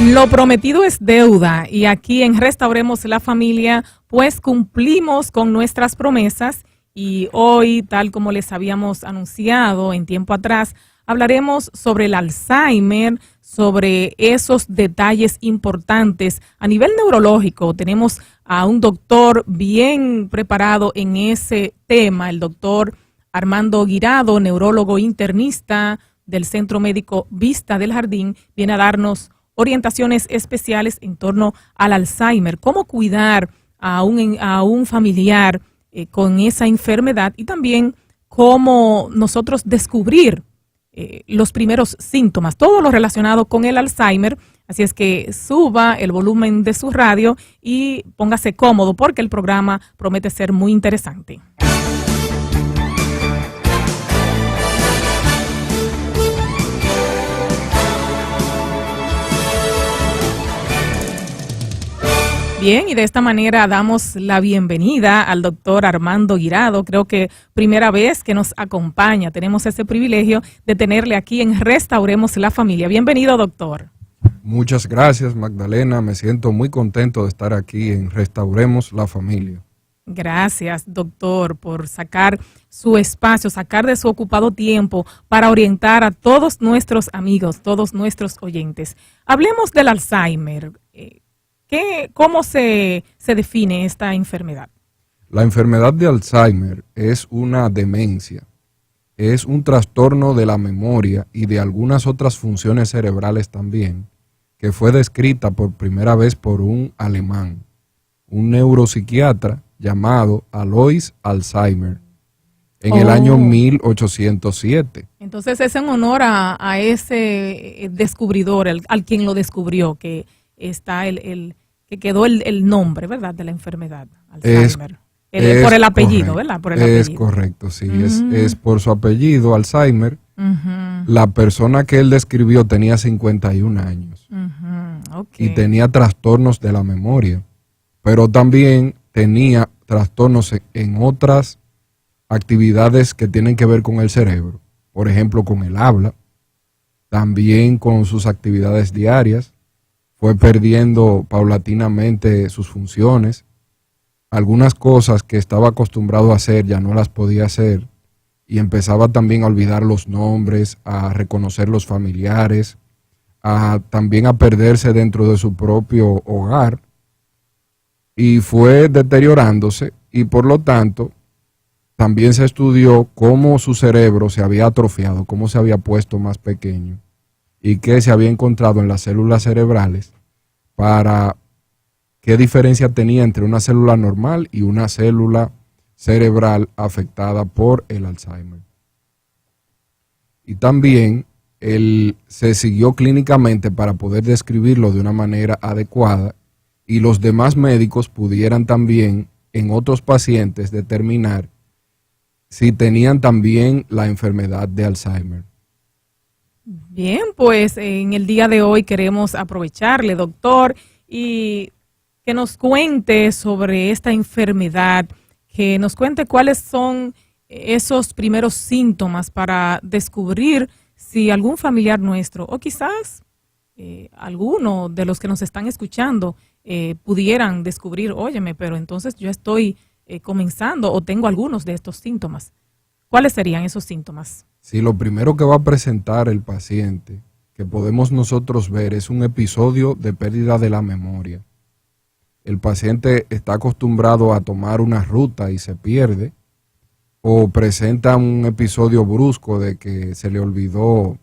Lo prometido es deuda y aquí en Restauremos la Familia pues cumplimos con nuestras promesas y hoy, tal como les habíamos anunciado en tiempo atrás, hablaremos sobre el Alzheimer, sobre esos detalles importantes a nivel neurológico. Tenemos a un doctor bien preparado en ese tema, el doctor Armando Guirado, neurólogo internista del Centro Médico Vista del Jardín, viene a darnos orientaciones especiales en torno al Alzheimer, cómo cuidar a un familiar con esa enfermedad y también cómo nosotros descubrir los primeros síntomas, todo lo relacionado con el Alzheimer. Así es que suba el volumen de su radio y póngase cómodo porque el programa promete ser muy interesante. Bien, y de esta manera damos la bienvenida al doctor Armando Guirado. Creo que primera vez que nos acompaña. Tenemos ese privilegio de tenerle aquí en Restauremos la Familia. Bienvenido, doctor. Muchas gracias, Magdalena. Me siento muy contento de estar aquí en Restauremos la Familia. Gracias, doctor, por sacar su espacio, sacar de su ocupado tiempo para orientar a todos nuestros amigos, todos nuestros oyentes. Hablemos del Alzheimer. ¿Cómo se define esta enfermedad? La enfermedad de Alzheimer es una demencia, es un trastorno de la memoria y de algunas otras funciones cerebrales también, que fue descrita por primera vez por un alemán, un neuropsiquiatra llamado Alois Alzheimer, en el año 1807. Entonces es en honor a ese descubridor, al quien lo descubrió, que está que quedó el nombre, ¿verdad?, de la enfermedad, Alzheimer. Por el apellido, ¿verdad? Por el apellido. Es correcto, sí. Es por su apellido, Alzheimer. La persona que él describió tenía 51 años. Okay. Y tenía trastornos de la memoria, pero también tenía trastornos en otras actividades que tienen que ver con el cerebro. Por ejemplo, con el habla, también con sus actividades diarias. Fue perdiendo paulatinamente sus funciones. Algunas cosas que estaba acostumbrado a hacer ya no las podía hacer y empezaba también a olvidar los nombres, a reconocer los familiares, también a perderse dentro de su propio hogar y fue deteriorándose y por lo tanto también se estudió cómo su cerebro se había atrofiado, cómo se había puesto más pequeño y qué se había encontrado en las células cerebrales para qué diferencia tenía entre una célula normal y una célula cerebral afectada por el Alzheimer. Y también se siguió clínicamente para poder describirlo de una manera adecuada y los demás médicos pudieran también en otros pacientes determinar si tenían también la enfermedad de Alzheimer. Bien, pues en el día de hoy queremos aprovecharle, doctor, y que nos cuente sobre esta enfermedad, que nos cuente cuáles son esos primeros síntomas para descubrir si algún familiar nuestro o quizás alguno de los que nos están escuchando pudieran descubrir, óyeme, pero entonces yo estoy comenzando o tengo algunos de estos síntomas. ¿Cuáles serían esos síntomas? Sí, lo primero que va a presentar el paciente, que podemos nosotros ver, es un episodio de pérdida de la memoria. El paciente está acostumbrado a tomar una ruta y se pierde, o presenta un episodio brusco de que se le olvidó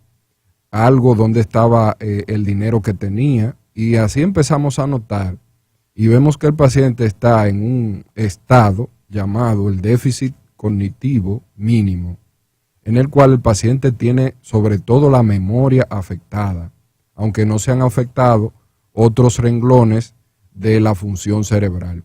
algo, donde estaba el dinero que tenía, y así empezamos a notar y vemos que el paciente está en un estado llamado el déficit cognitivo mínimo, en el cual el paciente tiene sobre todo la memoria afectada, aunque no se han afectado otros renglones de la función cerebral.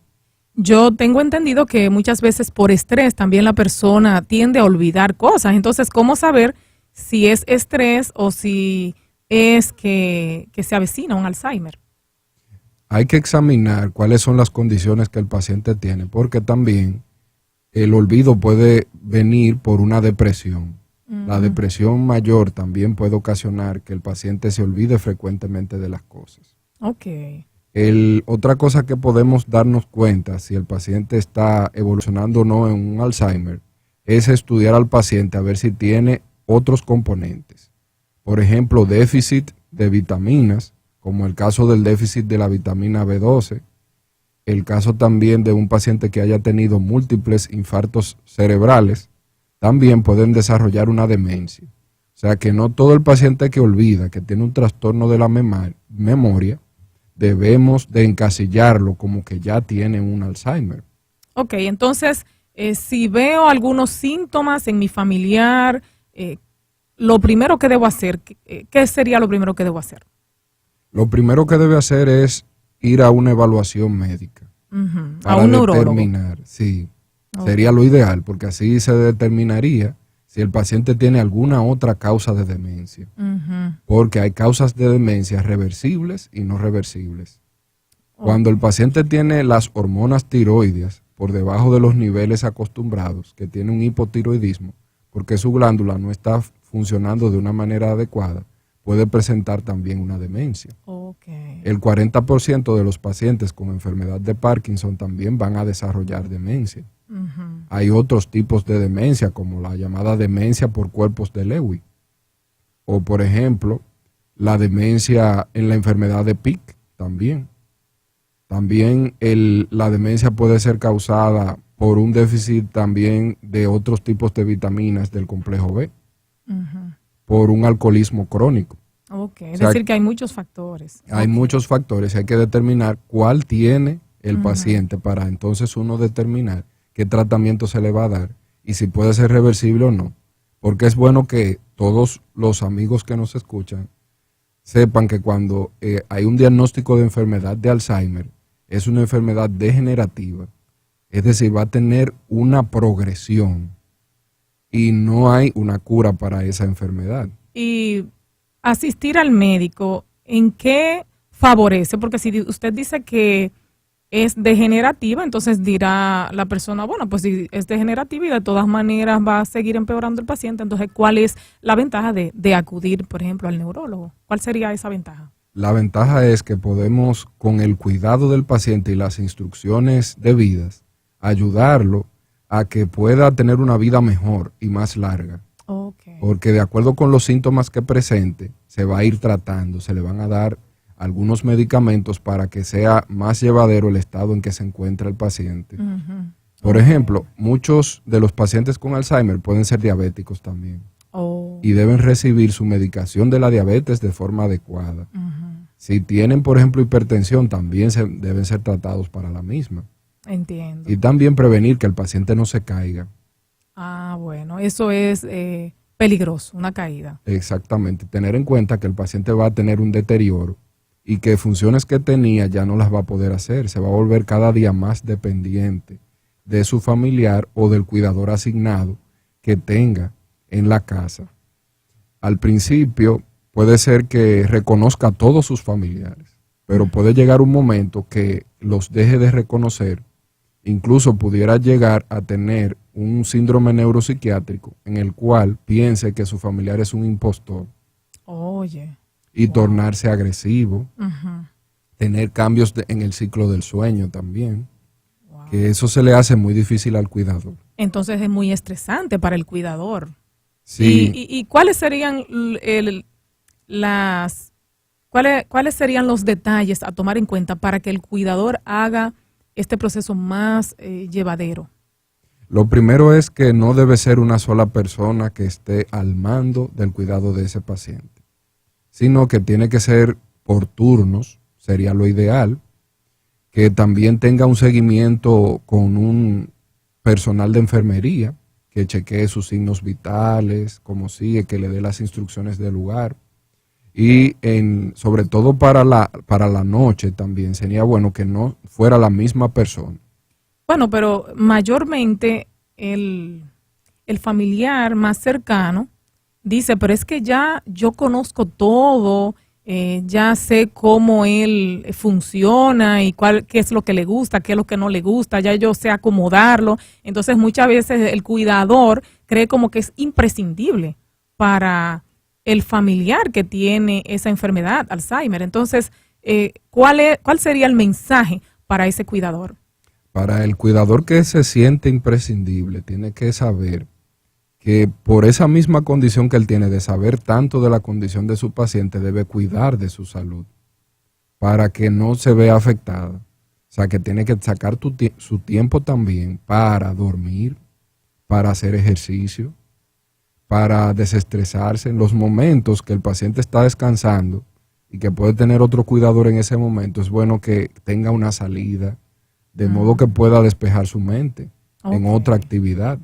Yo tengo entendido que muchas veces por estrés también la persona tiende a olvidar cosas. Entonces, ¿cómo saber si es estrés o si es que se avecina un Alzheimer? Hay que examinar cuáles son las condiciones que el paciente tiene, porque también el olvido puede venir por una depresión. La depresión mayor también puede ocasionar que el paciente se olvide frecuentemente de las cosas. Ok. Otra cosa que podemos darnos cuenta si el paciente está evolucionando o no en un Alzheimer es estudiar al paciente a ver si tiene otros componentes. Por ejemplo, déficit de vitaminas, como el caso del déficit de la vitamina B12, el caso también de un paciente que haya tenido múltiples infartos cerebrales, también pueden desarrollar una demencia. O sea que no todo el paciente que olvida, que tiene un trastorno de la memoria, debemos de encasillarlo como que ya tiene un Alzheimer. Ok, entonces, si veo algunos síntomas en mi familiar, lo primero que debo hacer, ¿qué sería lo primero que debo hacer? Lo primero que debe hacer es ir a una evaluación médica. A un neurólogo. Determinar, sí, sería lo ideal, porque así se determinaría si el paciente tiene alguna otra causa de demencia. Porque hay causas de demencia reversibles y no reversibles. Cuando el paciente tiene las hormonas tiroideas por debajo de los niveles acostumbrados, que tiene un hipotiroidismo, porque su glándula no está funcionando de una manera adecuada, puede presentar también una demencia. El 40% de los pacientes con enfermedad de Parkinson también van a desarrollar demencia. Hay otros tipos de demencia, como la llamada demencia por cuerpos de Lewy. O, por ejemplo, la demencia en la enfermedad de Pick también. También la demencia puede ser causada por un déficit también de otros tipos de vitaminas del complejo B. Por un alcoholismo crónico. Es decir, que hay muchos factores. Hay muchos factores y hay que determinar cuál tiene el paciente para entonces uno determinar qué tratamiento se le va a dar y si puede ser reversible o no. Porque es bueno que todos los amigos que nos escuchan sepan que cuando hay un diagnóstico de enfermedad de Alzheimer, es una enfermedad degenerativa. Es decir, va a tener una progresión y no hay una cura para esa enfermedad. Y asistir al médico, ¿en qué favorece? Porque si usted dice que es degenerativa, entonces dirá la persona, bueno, pues si es degenerativa y de todas maneras va a seguir empeorando el paciente, entonces ¿cuál es la ventaja de acudir, por ejemplo, al neurólogo? ¿Cuál sería esa ventaja? La ventaja es que podemos, con el cuidado del paciente y las instrucciones debidas, ayudarlo a que pueda tener una vida mejor y más larga. Porque de acuerdo con los síntomas que presente, se va a ir tratando, se le van a dar algunos medicamentos para que sea más llevadero el estado en que se encuentra el paciente. Por ejemplo, muchos de los pacientes con Alzheimer pueden ser diabéticos también. Y deben recibir su medicación de la diabetes de forma adecuada. Si tienen, por ejemplo, hipertensión, también deben ser tratados para la misma. Entiendo. Y también prevenir que el paciente no se caiga. Bueno, eso es peligroso, una caída. Exactamente, tener en cuenta que el paciente va a tener un deterioro y que funciones que tenía ya no las va a poder hacer, se va a volver cada día más dependiente de su familiar o del cuidador asignado que tenga en la casa. Al principio puede ser que reconozca a todos sus familiares, pero puede llegar un momento que los deje de reconocer. Incluso pudiera llegar a tener un síndrome neuropsiquiátrico en el cual piense que su familiar es un impostor. Y tornarse agresivo, tener cambios en el ciclo del sueño también, que eso se le hace muy difícil al cuidador. Entonces es muy estresante para el cuidador. Sí. ¿Y cuáles serían cuáles serían los detalles a tomar en cuenta para que el cuidador haga este proceso más llevadero? Lo primero es que no debe ser una sola persona que esté al mando del cuidado de ese paciente, sino que tiene que ser por turnos, sería lo ideal, que también tenga un seguimiento con un personal de enfermería que chequee sus signos vitales, cómo sigue, que le dé las instrucciones del lugar. Y sobre todo para la noche también sería bueno que no fuera la misma persona. Bueno, pero mayormente el familiar más cercano dice, pero es que ya yo conozco todo, ya sé cómo él funciona y qué es lo que le gusta, qué es lo que no le gusta, ya yo sé acomodarlo. Entonces muchas veces el cuidador cree como que es imprescindible para el familiar que tiene esa enfermedad, Alzheimer. Entonces, ¿cuál sería el mensaje para ese cuidador? Para el cuidador que se siente imprescindible, tiene que saber que por esa misma condición que él tiene de saber tanto de la condición de su paciente, debe cuidar de su salud para que no se vea afectada. O sea, que tiene que sacar su tiempo también para dormir, para hacer ejercicio, para desestresarse en los momentos que el paciente está descansando y que puede tener otro cuidador en ese momento. Es bueno que tenga una salida, de modo que pueda despejar su mente en otra actividad.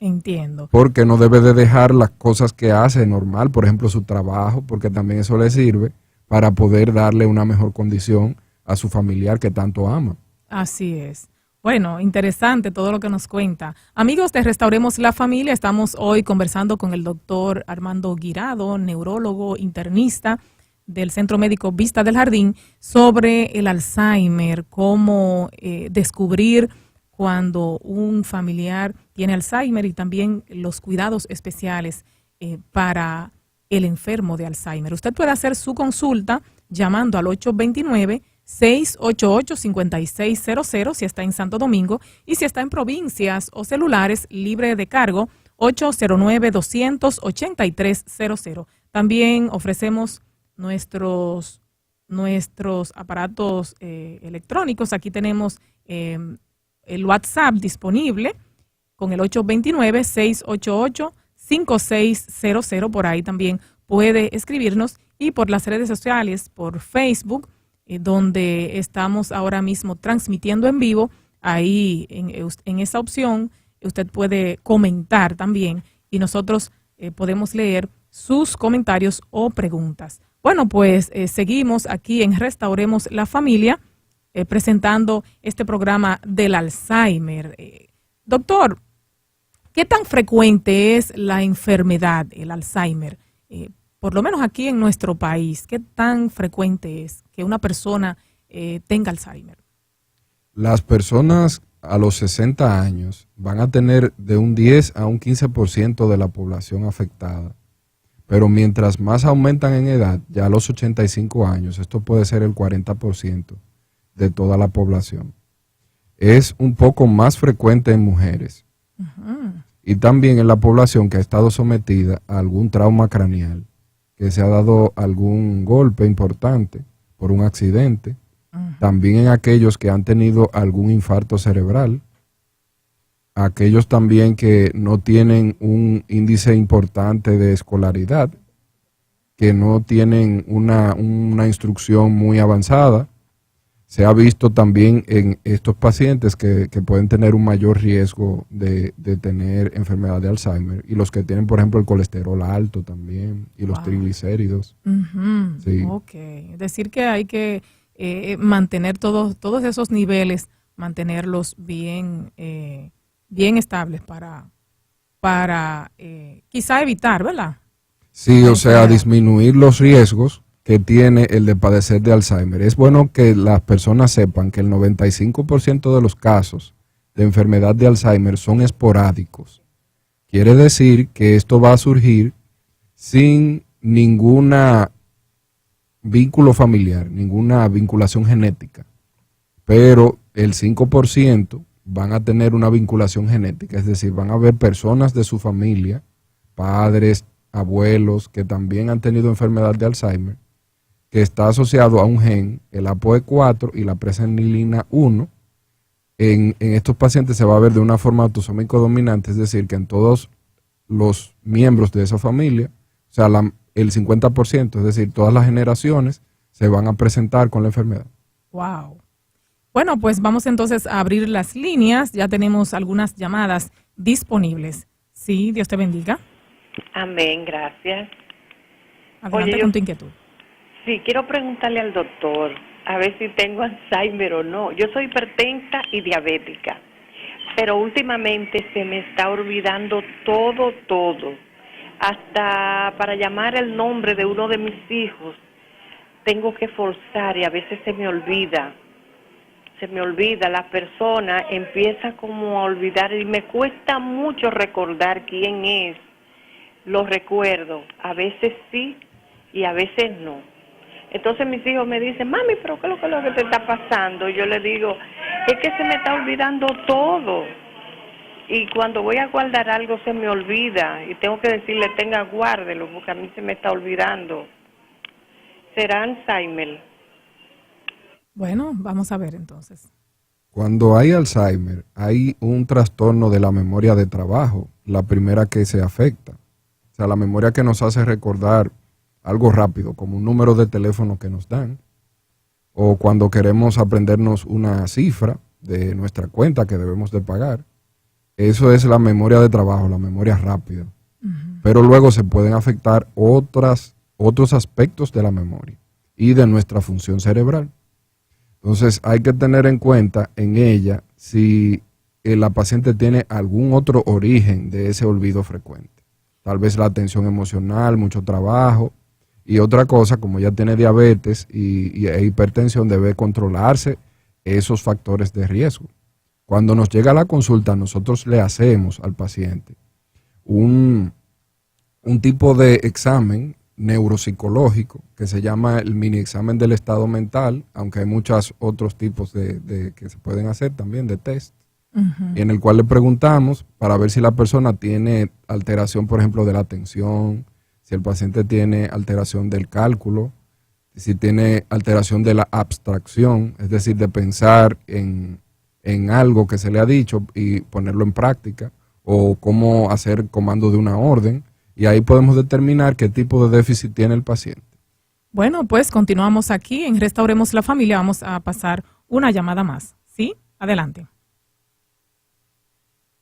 Entiendo. Porque no debe de dejar las cosas que hace normal, por ejemplo su trabajo, porque también eso le sirve para poder darle una mejor condición a su familiar que tanto ama. Así es. Bueno, interesante todo lo que nos cuenta. Amigos de Restauremos la Familia, estamos hoy conversando con el doctor Armando Guirado, neurólogo internista del Centro Médico Vista del Jardín, sobre el Alzheimer, cómo descubrir cuando un familiar tiene Alzheimer y también los cuidados especiales para el enfermo de Alzheimer. Usted puede hacer su consulta llamando al 829-688-5600 si está en Santo Domingo, y si está en provincias o celulares libre de cargo, 809-283-00. También ofrecemos nuestros aparatos electrónicos. Aquí tenemos el WhatsApp disponible con el 829-688-5600. Por ahí también puede escribirnos, y por las redes sociales, por Facebook, donde estamos ahora mismo transmitiendo en vivo. Ahí en esa opción usted puede comentar también y nosotros podemos leer sus comentarios o preguntas. Bueno, pues seguimos aquí en Restauremos la Familia, presentando este programa del Alzheimer. Doctor, ¿qué tan frecuente es la enfermedad, el Alzheimer? Por lo menos aquí en nuestro país, ¿qué tan frecuente es que una persona tenga Alzheimer? Las personas a los 60 años van a tener de un 10 a un 15% de la población afectada. Pero mientras más aumentan en edad, ya a los 85 años, esto puede ser el 40% de toda la población. Es un poco más frecuente en mujeres. Y también en la población que ha estado sometida a algún trauma craneal, que se ha dado algún golpe importante por un accidente. También en aquellos que han tenido algún infarto cerebral. Aquellos también que no tienen un índice importante de escolaridad, que no tienen una instrucción muy avanzada. Se ha visto también en estos pacientes que pueden tener un mayor riesgo de tener enfermedad de Alzheimer, y los que tienen, por ejemplo, el colesterol alto también y los triglicéridos. Sí. Ok, es decir que hay que mantener todos esos niveles, mantenerlos bien estables para quizá evitar, ¿verdad? Sí, o sea, disminuir los riesgos que tiene el de padecer de Alzheimer. Es bueno que las personas sepan que el 95% de los casos de enfermedad de Alzheimer son esporádicos. Quiere decir que esto va a surgir sin ninguna vínculo familiar, ninguna vinculación genética. Pero el 5% van a tener una vinculación genética, es decir, van a haber personas de su familia, padres, abuelos, que también han tenido enfermedad de Alzheimer, que está asociado a un gen, el APOE4 y la presenilina 1. En estos pacientes se va a ver de una forma autosómico dominante, es decir, que en todos los miembros de esa familia, o sea, el 50%, es decir, todas las generaciones se van a presentar con la enfermedad. Wow. Bueno, pues vamos entonces a abrir las líneas. Ya tenemos algunas llamadas disponibles. Sí, Dios te bendiga. Amén, gracias. Adelante con tu inquietud. Sí, quiero preguntarle al doctor a ver si tengo Alzheimer o no. Yo soy hipertensa y diabética, pero últimamente se me está olvidando todo. Hasta para llamar el nombre de uno de mis hijos tengo que forzar y a veces se me olvida. La persona empieza como a olvidar y me cuesta mucho recordar quién es. Lo recuerdo, a veces sí y a veces no. Entonces mis hijos me dicen, mami, pero ¿qué es lo que te está pasando? Yo le digo, es que se me está olvidando todo. Y cuando voy a guardar algo se me olvida. Y tengo que decirle, tenga, guárdelo, porque a mí se me está olvidando. ¿Será Alzheimer? Bueno, vamos a ver entonces. Cuando hay Alzheimer, hay un trastorno de la memoria de trabajo, la primera que se afecta. O sea, la memoria que nos hace recordar algo rápido, como un número de teléfono que nos dan, o cuando queremos aprendernos una cifra de nuestra cuenta que debemos de pagar. Eso es la memoria de trabajo, la memoria rápida. Pero luego se pueden afectar otros aspectos de la memoria y de nuestra función cerebral. Entonces hay que tener en cuenta en ella si la paciente tiene algún otro origen de ese olvido frecuente. Tal vez la tensión emocional, mucho trabajo y otra cosa, como ella tiene diabetes e hipertensión, debe controlarse esos factores de riesgo. Cuando nos llega a la consulta, nosotros le hacemos al paciente un tipo de examen neuropsicológico que se llama el mini examen del estado mental, aunque hay muchos otros tipos de que se pueden hacer también de test, en el cual le preguntamos para ver si la persona tiene alteración, por ejemplo, de la atención, si el paciente tiene alteración del cálculo, si tiene alteración de la abstracción, es decir, de pensar en algo que se le ha dicho y ponerlo en práctica, o cómo hacer comando de una orden, y ahí podemos determinar qué tipo de déficit tiene el paciente. Bueno, pues continuamos aquí en Restauremos la Familia. Vamos a pasar una llamada más. ¿Sí? Adelante.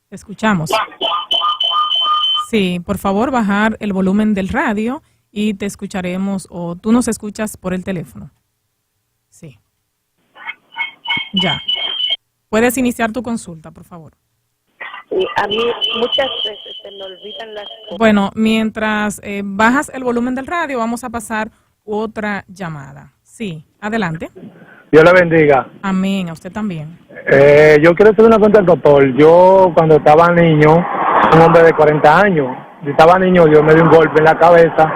Te escuchamos. Sí, por favor, bajar el volumen del radio y te escucharemos, o tú nos escuchas por el teléfono. Sí. Ya. Puedes iniciar tu consulta, por favor. Sí, a mí muchas veces se me olvidan las cosas. Bueno, mientras bajas el volumen del radio, vamos a pasar otra llamada. Sí, adelante. Dios la bendiga. Amén, a usted también. Yo quiero hacer una pregunta al doctor. Yo cuando estaba niño, un hombre de 40 años, yo estaba niño, Dios me dio un golpe en la cabeza,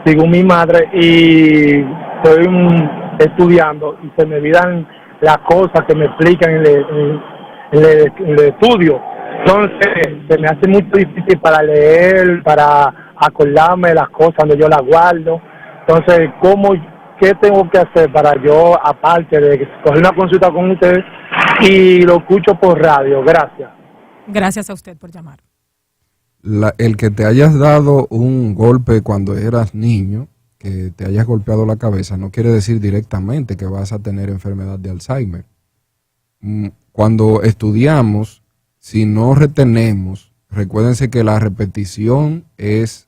según mi madre, y estoy estudiando y se me olvidan las cosas que me explican en el estudio. Entonces, se me hace muy difícil para leer, para acordarme de las cosas cuando yo las guardo. Entonces, ¿qué tengo que hacer para yo, aparte de coger una consulta con usted y lo escucho por radio? Gracias. Gracias a usted por llamar. El que te hayas dado un golpe cuando eras niño, que te hayas golpeado la cabeza, no quiere decir directamente que vas a tener enfermedad de Alzheimer. Cuando estudiamos, si no retenemos, recuérdense que la repetición es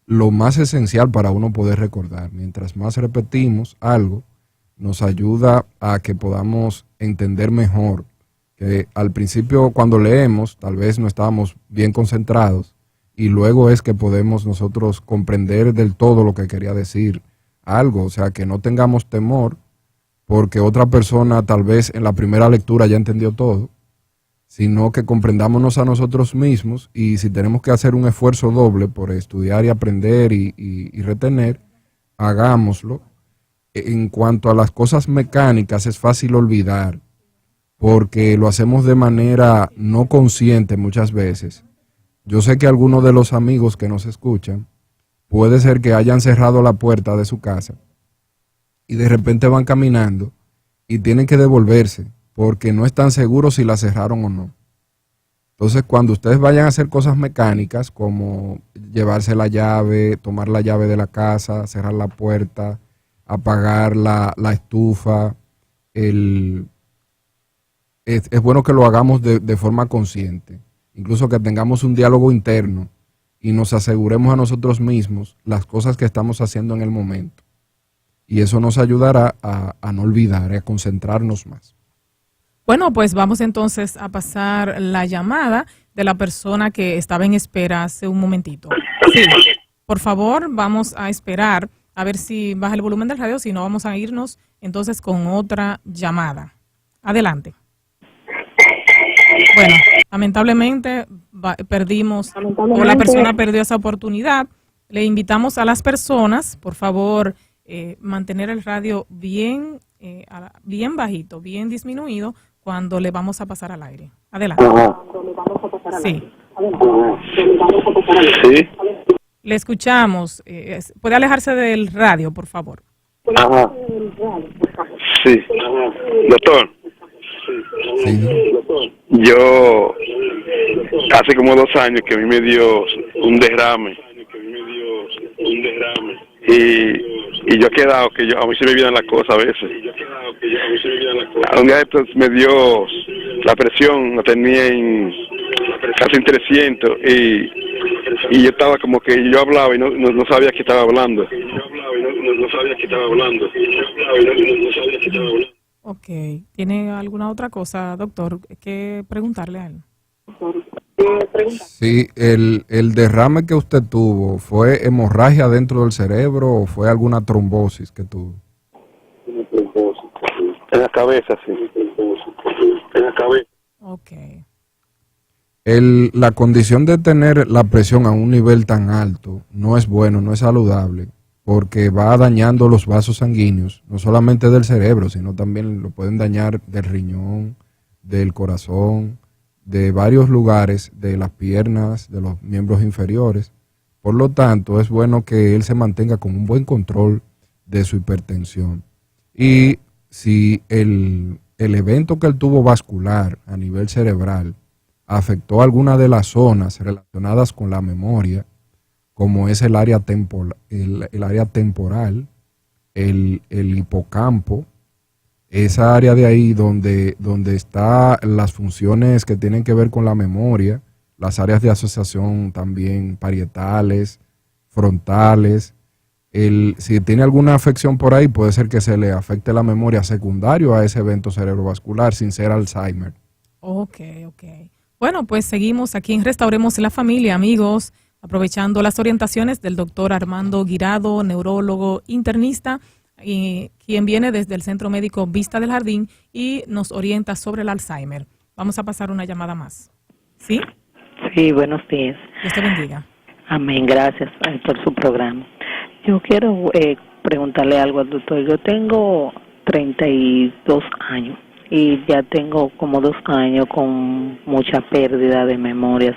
lo más esencial para uno poder recordar. Mientras más repetimos algo, nos ayuda a que podamos entender mejor. Que al principio cuando leemos, tal vez no estábamos bien concentrados y luego es que podemos nosotros comprender del todo lo que quería decir algo. O sea, que no tengamos temor porque otra persona tal vez en la primera lectura ya entendió todo, sino que comprendámonos a nosotros mismos y si tenemos que hacer un esfuerzo doble por estudiar y aprender y retener, hagámoslo. En cuanto a las cosas mecánicas, es fácil olvidar porque lo hacemos de manera no consciente muchas veces. Yo sé que algunos de los amigos que nos escuchan, puede ser que hayan cerrado la puerta de su casa y de repente van caminando y tienen que devolverse porque no están seguros si la cerraron o no. Entonces, cuando ustedes vayan a hacer cosas mecánicas, como llevarse la llave, tomar la llave de la casa, cerrar la puerta, apagar la estufa, es bueno que lo hagamos de forma consciente. Incluso que tengamos un diálogo interno y nos aseguremos a nosotros mismos las cosas que estamos haciendo en el momento. Y eso nos ayudará a no olvidar, a concentrarnos más. Bueno, pues vamos entonces a pasar la llamada de la persona que estaba en espera hace un momentito. Sí, por favor, vamos a esperar a ver si baja el volumen del radio, si no vamos a irnos entonces con otra llamada. Adelante. Bueno, lamentablemente perdimos, o la persona perdió esa oportunidad. Le invitamos a las personas, por favor, mantener el radio bien, bien bajito, bien disminuido cuando le vamos a pasar al aire. Adelante. Sí. Sí. Le escuchamos. ¿Puede alejarse del radio, por favor? Ajá. Sí. Doctor, Sí. yo hace como 2 años que a mí me dio un derrame. Y yo he quedado que a mí se me olvidan las cosas a veces. Un día de estos me dio la presión, la tenía en casi en 300 y yo estaba como que yo hablaba y no sabía que estaba hablando. Ok. ¿Tiene alguna otra cosa, doctor, que preguntarle a él? Sí, el derrame que usted tuvo, ¿fue hemorragia dentro del cerebro o fue alguna trombosis que tuvo? En la cabeza, sí. En la cabeza. Ok. La condición de tener la presión a un nivel tan alto no es bueno, no es saludable, porque va dañando los vasos sanguíneos, no solamente del cerebro, sino también lo pueden dañar del riñón, del corazón, de varios lugares, de las piernas, de los miembros inferiores. Por lo tanto, es bueno que él se mantenga con un buen control de su hipertensión. Y si el evento que él tuvo vascular a nivel cerebral afectó alguna de las zonas relacionadas con la memoria, como es el área temporal, el hipocampo, esa área de ahí donde están las funciones que tienen que ver con la memoria, las áreas de asociación también parietales, frontales. Si tiene alguna afección por ahí, puede ser que se le afecte la memoria secundario a ese evento cerebrovascular sin ser Alzheimer. Ok. Bueno, pues seguimos aquí en Restauremos la Familia, amigos, aprovechando las orientaciones del doctor Armando Guirado, neurólogo internista, quien viene desde el Centro Médico Vista del Jardín y nos orienta sobre el Alzheimer. Vamos a pasar una llamada más. ¿Sí? Sí, buenos días. Dios te bendiga. Amén, gracias por su programa. Yo quiero preguntarle algo al doctor. Yo tengo 32 años y ya tengo como 2 años con mucha pérdida de memoria.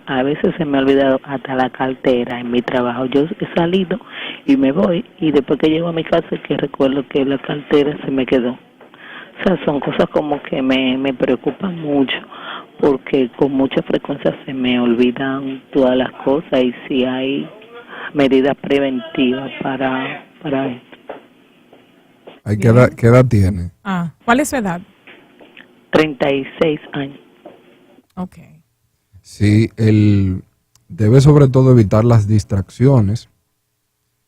A veces se me ha olvidado hasta la cartera en mi trabajo. Yo he salido y me voy y después que llego a mi casa que recuerdo que la cartera se me quedó. O sea, son cosas como que me preocupan mucho porque con mucha frecuencia se me olvidan todas las cosas y si hay medidas preventivas para esto. ¿Qué edad tiene? ¿Cuál es su edad? 36 años. Ok. Sí, él debe sobre todo evitar las distracciones.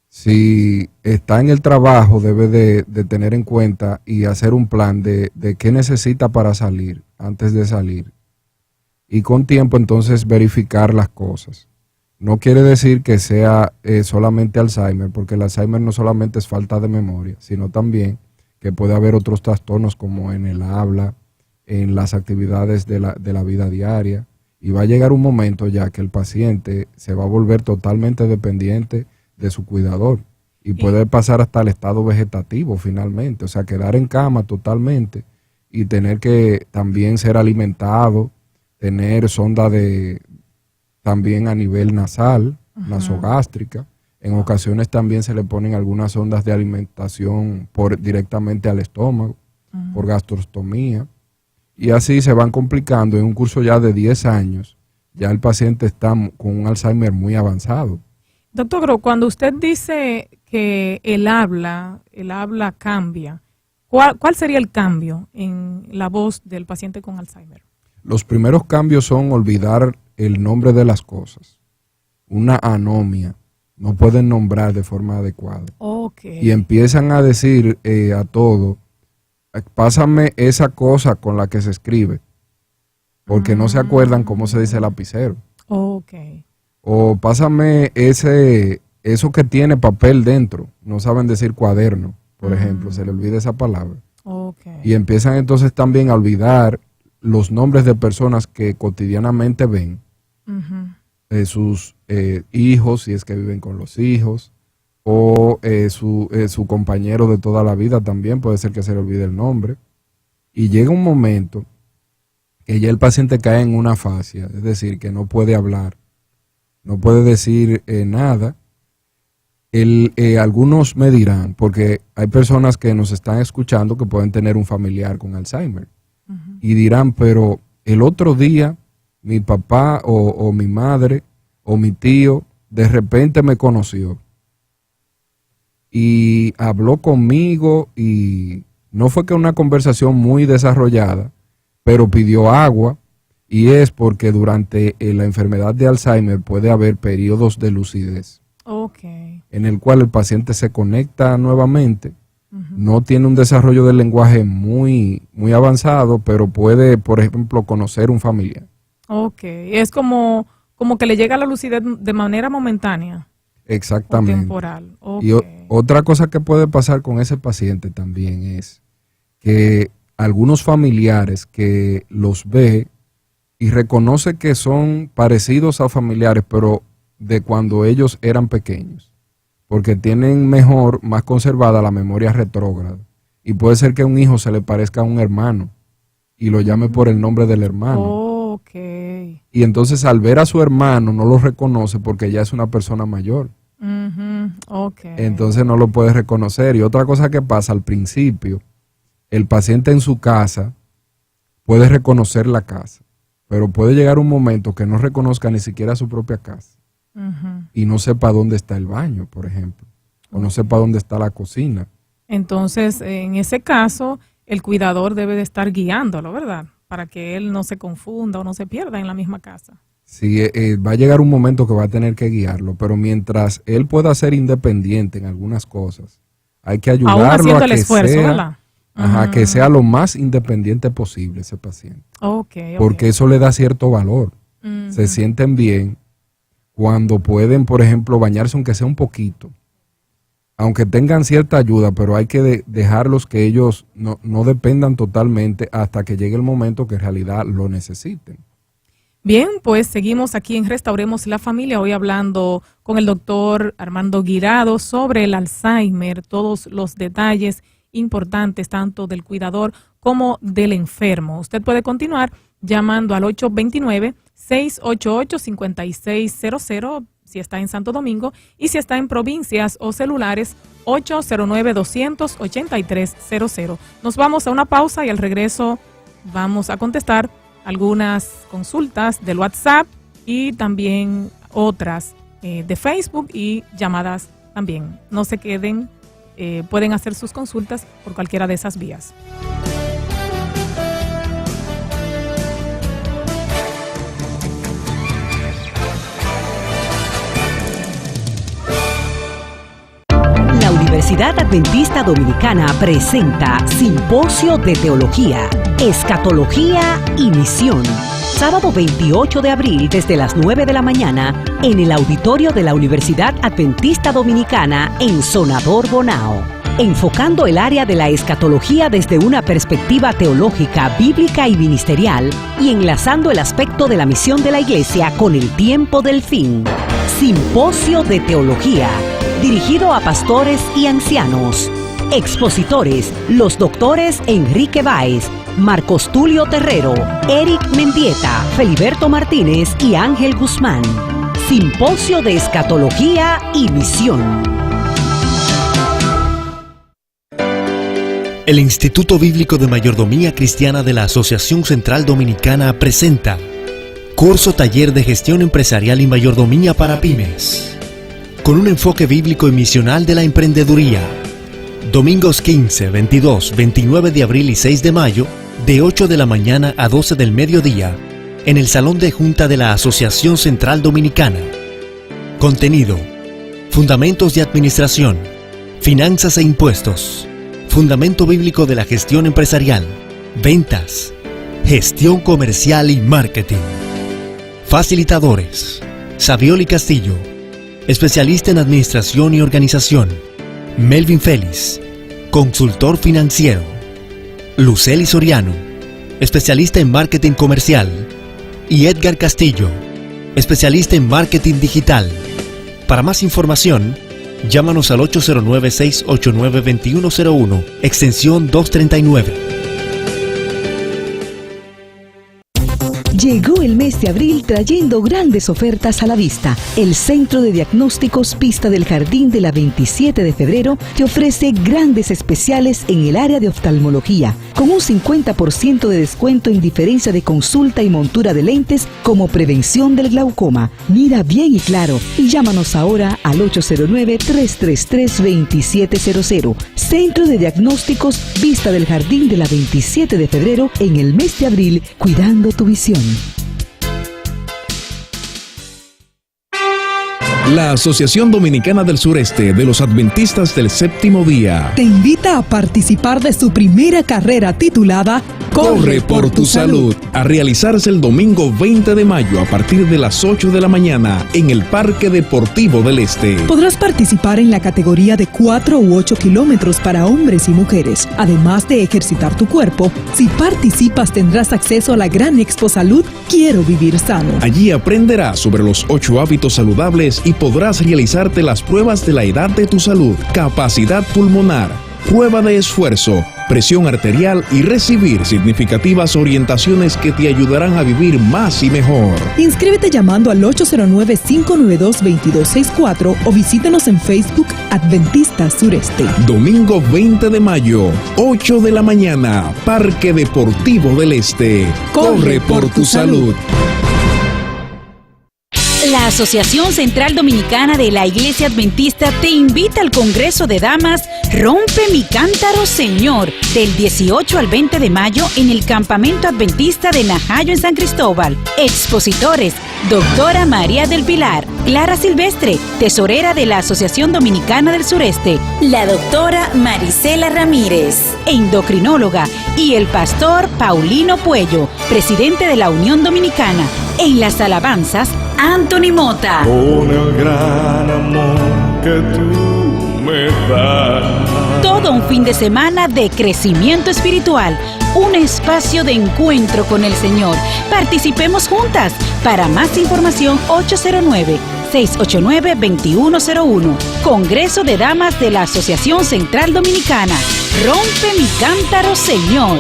Si está en el trabajo, debe de tener en cuenta y hacer un plan de qué necesita para salir, antes de salir. Y con tiempo entonces verificar las cosas. No quiere decir que sea solamente Alzheimer, porque el Alzheimer no solamente es falta de memoria, sino también que puede haber otros trastornos como en el habla, en las actividades de la vida diaria. Y va a llegar un momento ya que el paciente se va a volver totalmente dependiente de su cuidador y puede pasar hasta el estado vegetativo finalmente, o sea, quedar en cama totalmente y tener que también ser alimentado, tener sonda también a nivel nasal, nasogástrica. En ocasiones también se le ponen algunas sondas de alimentación directamente al estómago, por gastrostomía. Y así se van complicando en un curso ya de 10 años. Ya el paciente está con un Alzheimer muy avanzado. Doctor Gro, cuando usted dice que el habla cambia, ¿cuál sería el cambio en la voz del paciente con Alzheimer? Los primeros cambios son olvidar el nombre de las cosas, una anomia, no pueden nombrar de forma adecuada. Okay. Y empiezan a decir a todo, pásame esa cosa con la que se escribe, porque no se acuerdan cómo se dice lapicero. Okay. O pásame eso que tiene papel dentro, no saben decir cuaderno, por ejemplo, se le olvida esa palabra. Okay. Y empiezan entonces también a olvidar los nombres de personas que cotidianamente ven, sus hijos, si es que viven con los hijos, o su compañero de toda la vida también, puede ser que se le olvide el nombre. Y llega un momento que ya el paciente cae en una afasia, es decir, que no puede hablar, no puede decir nada. Algunos me dirán, porque hay personas que nos están escuchando que pueden tener un familiar con Alzheimer, y dirán, pero el otro día mi papá o mi madre o mi tío de repente me conoció y habló conmigo, y no fue que una conversación muy desarrollada, pero pidió agua, y es porque durante la enfermedad de Alzheimer puede haber periodos de lucidez. Okay. En el cual el paciente se conecta nuevamente, no tiene un desarrollo del lenguaje muy avanzado, pero puede, por ejemplo, conocer un familiar. Ok, es como que le llega la lucidez de manera momentánea. Exactamente. O temporal. Okay. Y otra cosa que puede pasar con ese paciente también es que algunos familiares que los ve y reconoce que son parecidos a familiares, pero de cuando ellos eran pequeños, porque tienen más conservada la memoria retrógrada, y puede ser que a un hijo se le parezca a un hermano y lo llame por el nombre del hermano. Okay. Y entonces al ver a su hermano no lo reconoce porque ya es una persona mayor. Okay. Entonces no lo puede reconocer. Y otra cosa que pasa al principio, el paciente en su casa puede reconocer la casa, pero puede llegar un momento que no reconozca ni siquiera su propia casa. Y no sepa dónde está el baño, por ejemplo, o no sepa dónde está la cocina. Entonces, en ese caso, el cuidador debe de estar guiándolo, ¿verdad? Para que él no se confunda o no se pierda en la misma casa. Sí, va a llegar un momento que va a tener que guiarlo, pero mientras él pueda ser independiente en algunas cosas, hay que ayudarlo aún haciendo a el que esfuerzo, sea, ¿verdad? que sea lo más independiente posible ese paciente. Okay. Porque eso le da cierto valor. Se sienten bien cuando pueden, por ejemplo, bañarse aunque sea un poquito, aunque tengan cierta ayuda, pero hay que dejarlos que ellos no dependan totalmente hasta que llegue el momento que en realidad lo necesiten. Bien, pues seguimos aquí en Restauremos la Familia, hoy hablando con el doctor Armando Guirado sobre el Alzheimer, todos los detalles importantes tanto del cuidador como del enfermo. Usted puede continuar llamando al 829-688-5600 si está en Santo Domingo, y si está en provincias o celulares, 809-283-00. Nos vamos a una pausa y al regreso vamos a contestar algunas consultas del WhatsApp y también otras de Facebook y llamadas también. No se queden, pueden hacer sus consultas por cualquiera de esas vías. La Universidad Adventista Dominicana presenta Simposio de Teología, Escatología y Misión. Sábado 28 de abril desde las 9 de la mañana en el auditorio de la Universidad Adventista Dominicana en Sonador Bonao. Enfocando el área de la escatología desde una perspectiva teológica, bíblica y ministerial, y enlazando el aspecto de la misión de la Iglesia con el tiempo del fin. Simposio de Teología, dirigido a pastores y ancianos. Expositores, los doctores Enrique Báez, Marcos Tulio Terrero, Eric Mendieta, Feliberto Martínez y Ángel Guzmán. Simposio de Escatología y Misión. El Instituto Bíblico de Mayordomía Cristiana de la Asociación Central Dominicana presenta Curso Taller de Gestión Empresarial y Mayordomía para Pymes, con un enfoque bíblico y misional de la emprendeduría. Domingos 15, 22, 29 de abril y 6 de mayo, de 8 de la mañana a 12 del mediodía, en el Salón de Junta de la Asociación Central Dominicana. Contenido: Fundamentos de Administración, Finanzas e Impuestos, Fundamento Bíblico de la Gestión Empresarial, Ventas, Gestión Comercial y Marketing. Facilitadores: Savioli Castillo, especialista en Administración y Organización; Melvin Félix, consultor financiero; Luceli Soriano, especialista en Marketing Comercial; y Edgar Castillo, especialista en Marketing Digital. Para más información, Llámanos al 809-689-2101, extensión 239. Llegó el mes de abril trayendo grandes ofertas a la vista. El Centro de Diagnósticos Vista del Jardín de la 27 de febrero te ofrece grandes especiales en el área de oftalmología, con un 50% de descuento en diferencia de consulta y montura de lentes como prevención del glaucoma. Mira bien y claro y llámanos ahora al 809-333-2700. Centro de Diagnósticos Vista del Jardín de la 27 de febrero en el mes de abril, cuidando tu visión. La Asociación Dominicana del Sureste de los Adventistas del Séptimo Día te invita a participar de su primera carrera titulada Corre por tu salud, a realizarse el domingo 20 de mayo a partir de las 8 de la mañana en el Parque Deportivo del Este. Podrás participar en la categoría de 4 u 8 kilómetros para hombres y mujeres. Además de ejercitar tu cuerpo, si participas tendrás acceso a la gran Expo Salud Quiero Vivir Sano. Allí aprenderás sobre los 8 hábitos saludables y podrás realizarte las pruebas de la edad de tu salud, capacidad pulmonar, prueba de esfuerzo, presión arterial y recibir significativas orientaciones que te ayudarán a vivir más y mejor. Inscríbete llamando al 809-592-2264 o visítanos en Facebook Adventista Sureste. Domingo 20 de mayo, 8 de la mañana, Parque Deportivo del Este. Corre por tu salud. La Asociación Central Dominicana de la Iglesia Adventista te invita al Congreso de Damas Rompe mi Cántaro Señor, del 18 al 20 de mayo en el Campamento Adventista de Najayo en San Cristóbal. Expositores: Doctora María del Pilar, Clara Silvestre, tesorera de la Asociación Dominicana del Sureste, la doctora Marisela Ramírez, endocrinóloga, y el pastor Paulino Puello, presidente de la Unión Dominicana. En las alabanzas, Anthony Mota. Con el gran amor que tú me das. Todo un fin de semana de crecimiento espiritual, un espacio de encuentro con el Señor. Participemos juntas. Para más información, 809-689-2101. Congreso de Damas de la Asociación Central Dominicana. Rompe mi cántaro, Señor.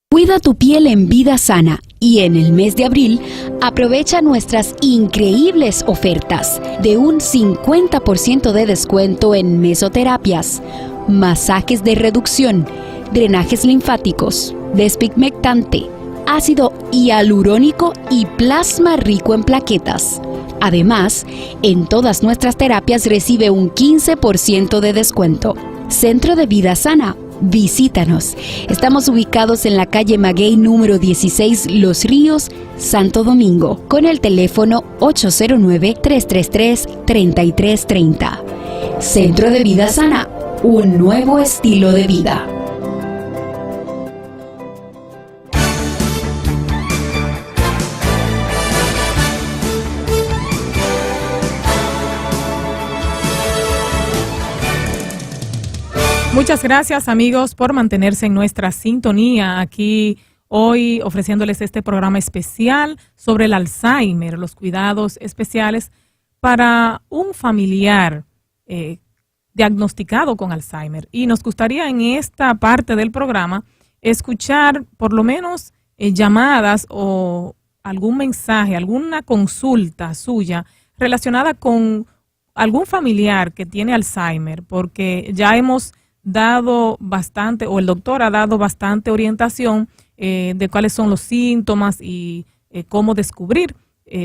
Cuida tu piel en Vida Sana y en el mes de abril aprovecha nuestras increíbles ofertas de un 50% de descuento en mesoterapias, masajes de reducción, drenajes linfáticos, despigmentante, ácido hialurónico y plasma rico en plaquetas. Además, en todas nuestras terapias recibe un 15% de descuento. Centro de Vida Sana. Visítanos. Estamos ubicados en la calle Maguey número 16, Los Ríos, Santo Domingo, con el teléfono 809-333-3330. Centro de Vida Sana, un nuevo estilo de vida. Muchas gracias, amigos, por mantenerse en nuestra sintonía aquí hoy ofreciéndoles este programa especial sobre el Alzheimer, los cuidados especiales para un familiar diagnosticado con Alzheimer. Y nos gustaría en esta parte del programa escuchar por lo menos llamadas o algún mensaje, alguna consulta suya relacionada con algún familiar que tiene Alzheimer, porque ya hemos dado bastante, o el doctor ha dado bastante orientación de cuáles son los síntomas y cómo descubrir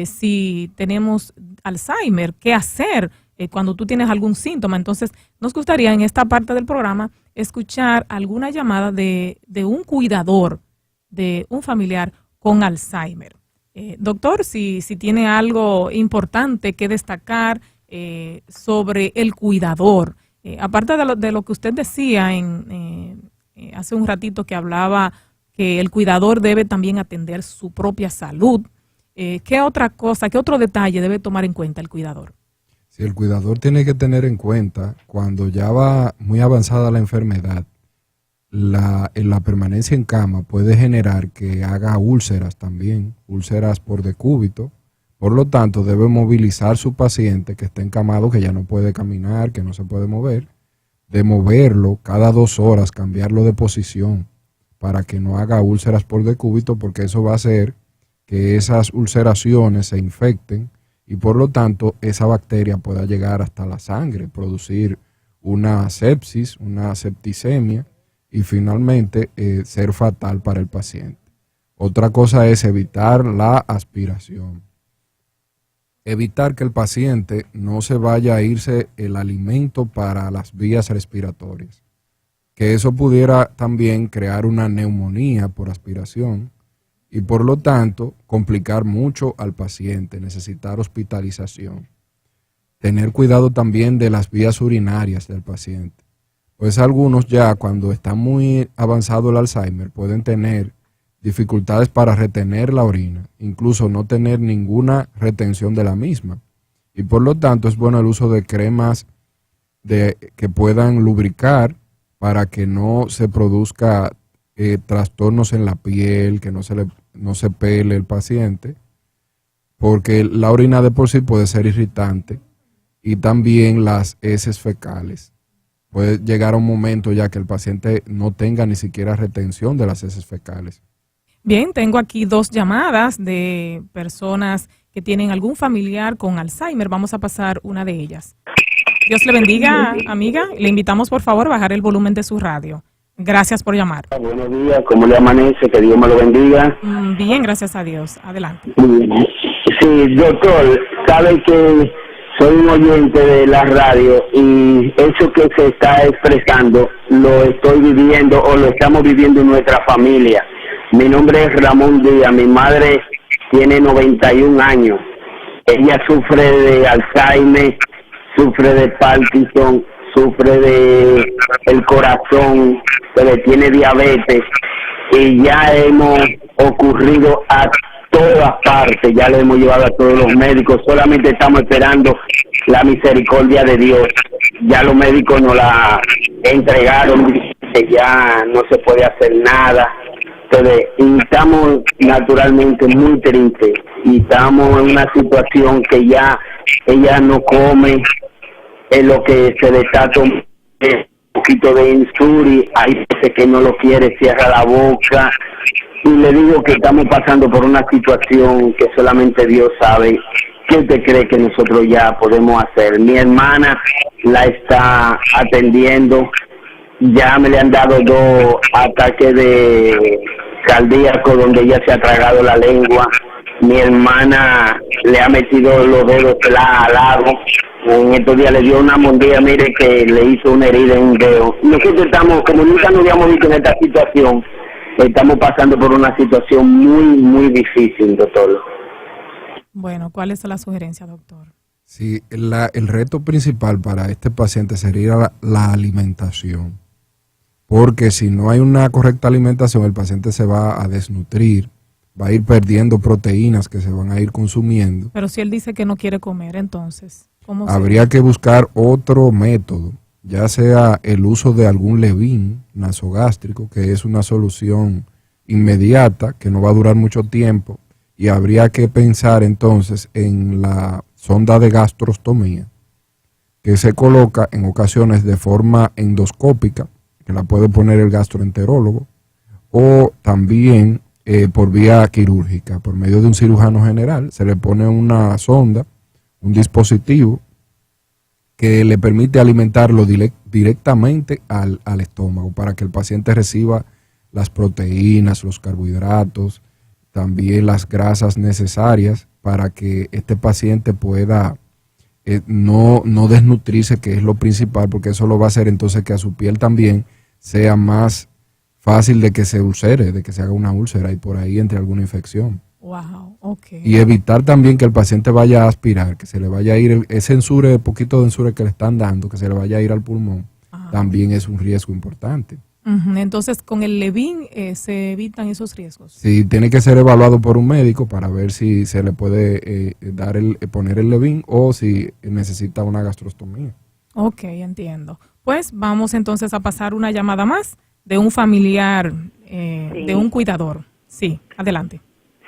si tenemos Alzheimer, qué hacer cuando tú tienes algún síntoma. Entonces, nos gustaría en esta parte del programa escuchar alguna llamada de un cuidador, de un familiar con Alzheimer. Doctor, si tiene algo importante que destacar sobre el cuidador. Aparte de lo que usted decía hace un ratito, que hablaba que el cuidador debe también atender su propia salud, ¿qué otra cosa, qué otro detalle debe tomar en cuenta el cuidador? Sí, el cuidador tiene que tener en cuenta cuando ya va muy avanzada la enfermedad, la permanencia en cama puede generar que haga úlceras también, úlceras por decúbito, Por lo tanto, debe movilizar su paciente que está encamado, que ya no puede caminar, que no se puede mover, de moverlo cada 2 horas, cambiarlo de posición para que no haga úlceras por decúbito, porque eso va a hacer que esas ulceraciones se infecten y por lo tanto esa bacteria pueda llegar hasta la sangre, producir una sepsis, una septicemia y finalmente ser fatal para el paciente. Otra cosa es evitar la aspiración. Evitar que el paciente no se vaya a irse el alimento para las vías respiratorias, que eso pudiera también crear una neumonía por aspiración y por lo tanto complicar mucho al paciente, necesitar hospitalización. Tener cuidado también de las vías urinarias del paciente, pues algunos ya cuando está muy avanzado el Alzheimer pueden tener dificultades para retener la orina, incluso no tener ninguna retención de la misma. Y por lo tanto es bueno el uso de cremas que puedan lubricar para que no se produzca trastornos en la piel, que no se pele el paciente, porque la orina de por sí puede ser irritante y también las heces fecales. Puede llegar a un momento ya que el paciente no tenga ni siquiera retención de las heces fecales. Bien, tengo aquí 2 llamadas de personas que tienen algún familiar con Alzheimer. Vamos a pasar una de ellas. Dios le bendiga, amiga. Le invitamos, por favor, a bajar el volumen de su radio. Gracias por llamar. Buenos días, ¿cómo le amanece? Que Dios me lo bendiga. Bien, gracias a Dios. Adelante. Sí, doctor, sabe que soy un oyente de la radio y eso que se está expresando lo estoy viviendo o lo estamos viviendo en nuestra familia. Mi nombre es Ramón Díaz, mi madre tiene 91 años. Ella sufre de Alzheimer, sufre de Parkinson, sufre de el corazón, se le tiene diabetes y ya hemos ocurrido a todas partes, ya le hemos llevado a todos los médicos, solamente estamos esperando la misericordia de Dios. Ya los médicos nos la entregaron, que ya no se puede hacer nada. Entonces, y estamos naturalmente muy tristes y estamos en una situación que ya ella no come, es lo que se le está tomando un poquito de insuri, hay veces que no lo quiere, cierra la boca, y le digo que estamos pasando por una situación que solamente Dios sabe. ¿Qué usted cree que nosotros ya podemos hacer? Mi hermana la está atendiendo, ya me le han dado 2 ataques de cardíaco donde ella se ha tragado la lengua. Mi hermana le ha metido los dedos al lado. En estos días le dio una mordida, mire, que le hizo una herida en un dedo. Nosotros estamos, como nunca nos habíamos visto en esta situación, estamos pasando por una situación muy, muy difícil, doctor. Bueno, ¿cuál es la sugerencia, doctor? Sí, el reto principal para este paciente sería la alimentación. Porque si no hay una correcta alimentación, el paciente se va a desnutrir, va a ir perdiendo proteínas que se van a ir consumiendo. Pero si él dice que no quiere comer, entonces, ¿cómo habría que buscar otro método, ya sea el uso de algún Levin nasogástrico, que es una solución inmediata, que no va a durar mucho tiempo, y habría que pensar entonces en la sonda de gastrostomía, que se coloca en ocasiones de forma endoscópica, que la puede poner el gastroenterólogo, o también por vía quirúrgica, por medio de un cirujano general. Se le pone una sonda, un dispositivo que le permite alimentarlo directamente al estómago para que el paciente reciba las proteínas, los carbohidratos, también las grasas necesarias para que este paciente pueda no desnutrirse, que es lo principal, porque eso lo va a hacer entonces que a su piel también sea más fácil de que se ulcere, de que se haga una úlcera y por ahí entre alguna infección. Wow, okay. Y evitar también que el paciente vaya a aspirar, que se le vaya a ir ese ensure, poquito de ensure que le están dando, que se le vaya a ir al pulmón, también es un riesgo importante. Entonces, con el Levin se evitan esos riesgos. Sí, tiene que ser evaluado por un médico para ver si se le puede poner el Levin o si necesita una gastrostomía. Ok, entiendo. Pues vamos entonces a pasar una llamada más de un familiar, de un cuidador. Sí, adelante.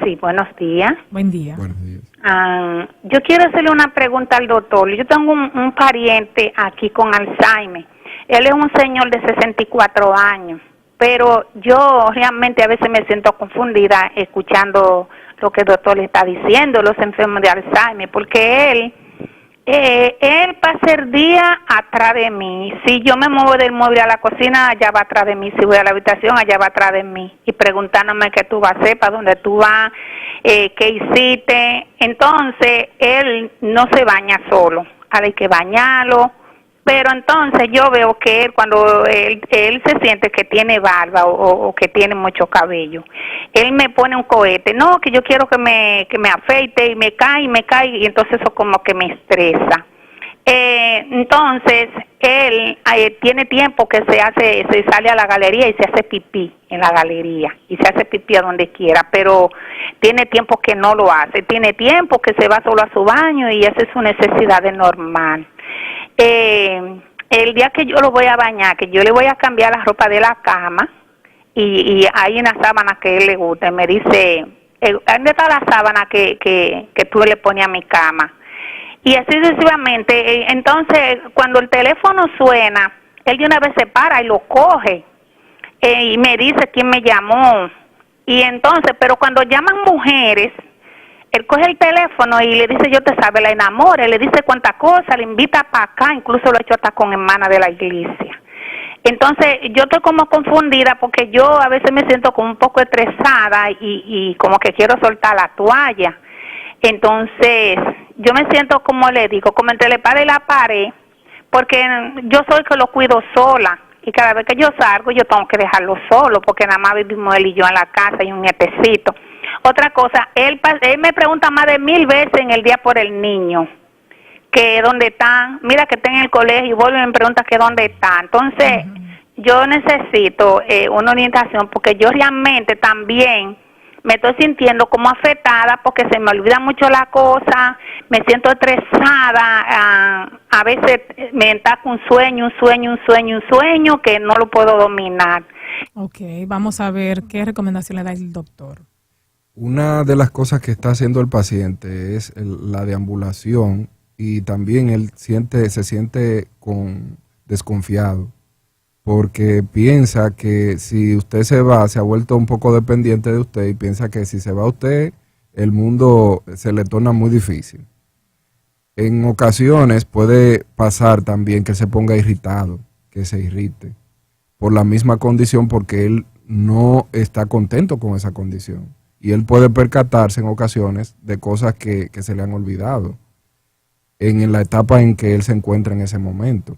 Sí, buenos días. Buen día. Buenos días. Yo quiero hacerle una pregunta al doctor. Yo tengo un pariente aquí con Alzheimer. Él es un señor de 64 años, pero yo realmente a veces me siento confundida escuchando lo que el doctor le está diciendo, los enfermos de Alzheimer, porque él pasa el día atrás de mí. Si yo me muevo del móvil a la cocina, allá va atrás de mí. Si voy a la habitación, allá va atrás de mí. Y preguntándome qué tú vas a hacer, para dónde tú vas, qué hiciste. Entonces, él no se baña solo. Ahora hay que bañarlo. Pero entonces yo veo que él, cuando él se siente que tiene barba o que tiene mucho cabello, él me pone un cohete. No, que yo quiero que me afeite y me cae, y entonces eso como que me estresa. Entonces, él tiene tiempo que se sale a la galería y se hace pipí en la galería, y se hace pipí a donde quiera, pero tiene tiempo que no lo hace, tiene tiempo que se va solo a su baño y esa es su necesidad de normal. El día que yo lo voy a bañar, que yo le voy a cambiar la ropa de la cama, y hay una sábana que a él le gusta, y me dice, ¿dónde está la sábana que tú le pones a mi cama? Y así sucesivamente. Entonces, cuando el teléfono suena, él de una vez se para y lo coge, y me dice quién me llamó. Y entonces, pero cuando llaman mujeres, él coge el teléfono y le dice, yo te sabe, la enamora, le dice cuánta cosa, le invita para acá, incluso lo ha hecho hasta con hermanas de la iglesia. Entonces, yo estoy como confundida porque yo a veces me siento como un poco estresada y como que quiero soltar la toalla. Entonces, yo me siento, como le digo, como entre la espada y la pared, porque yo soy que lo cuido sola. Y cada vez que yo salgo, yo tengo que dejarlo solo, porque nada más vivimos él y yo en la casa y un nietecito. Otra cosa, él me pregunta más de 1000 veces en el día por el niño, que dónde está, mira que está en el colegio, y vuelve y me pregunta que dónde está. Entonces, yo necesito una orientación, porque yo realmente también me estoy sintiendo como afectada, porque se me olvida mucho la cosa, me siento estresada, a veces me ataca un sueño que no lo puedo dominar. Ok, vamos a ver qué recomendación le da el doctor. Una de las cosas que está haciendo el paciente es la deambulación, y también él se siente desconfiado, porque piensa que si usted se va, se ha vuelto un poco dependiente de usted, y piensa que si se va usted, el mundo se le torna muy difícil. En ocasiones puede pasar también que se ponga irritado, que se irrite, por la misma condición, porque él no está contento con esa condición. Y él puede percatarse en ocasiones de cosas que se le han olvidado en la etapa en que él se encuentra en ese momento.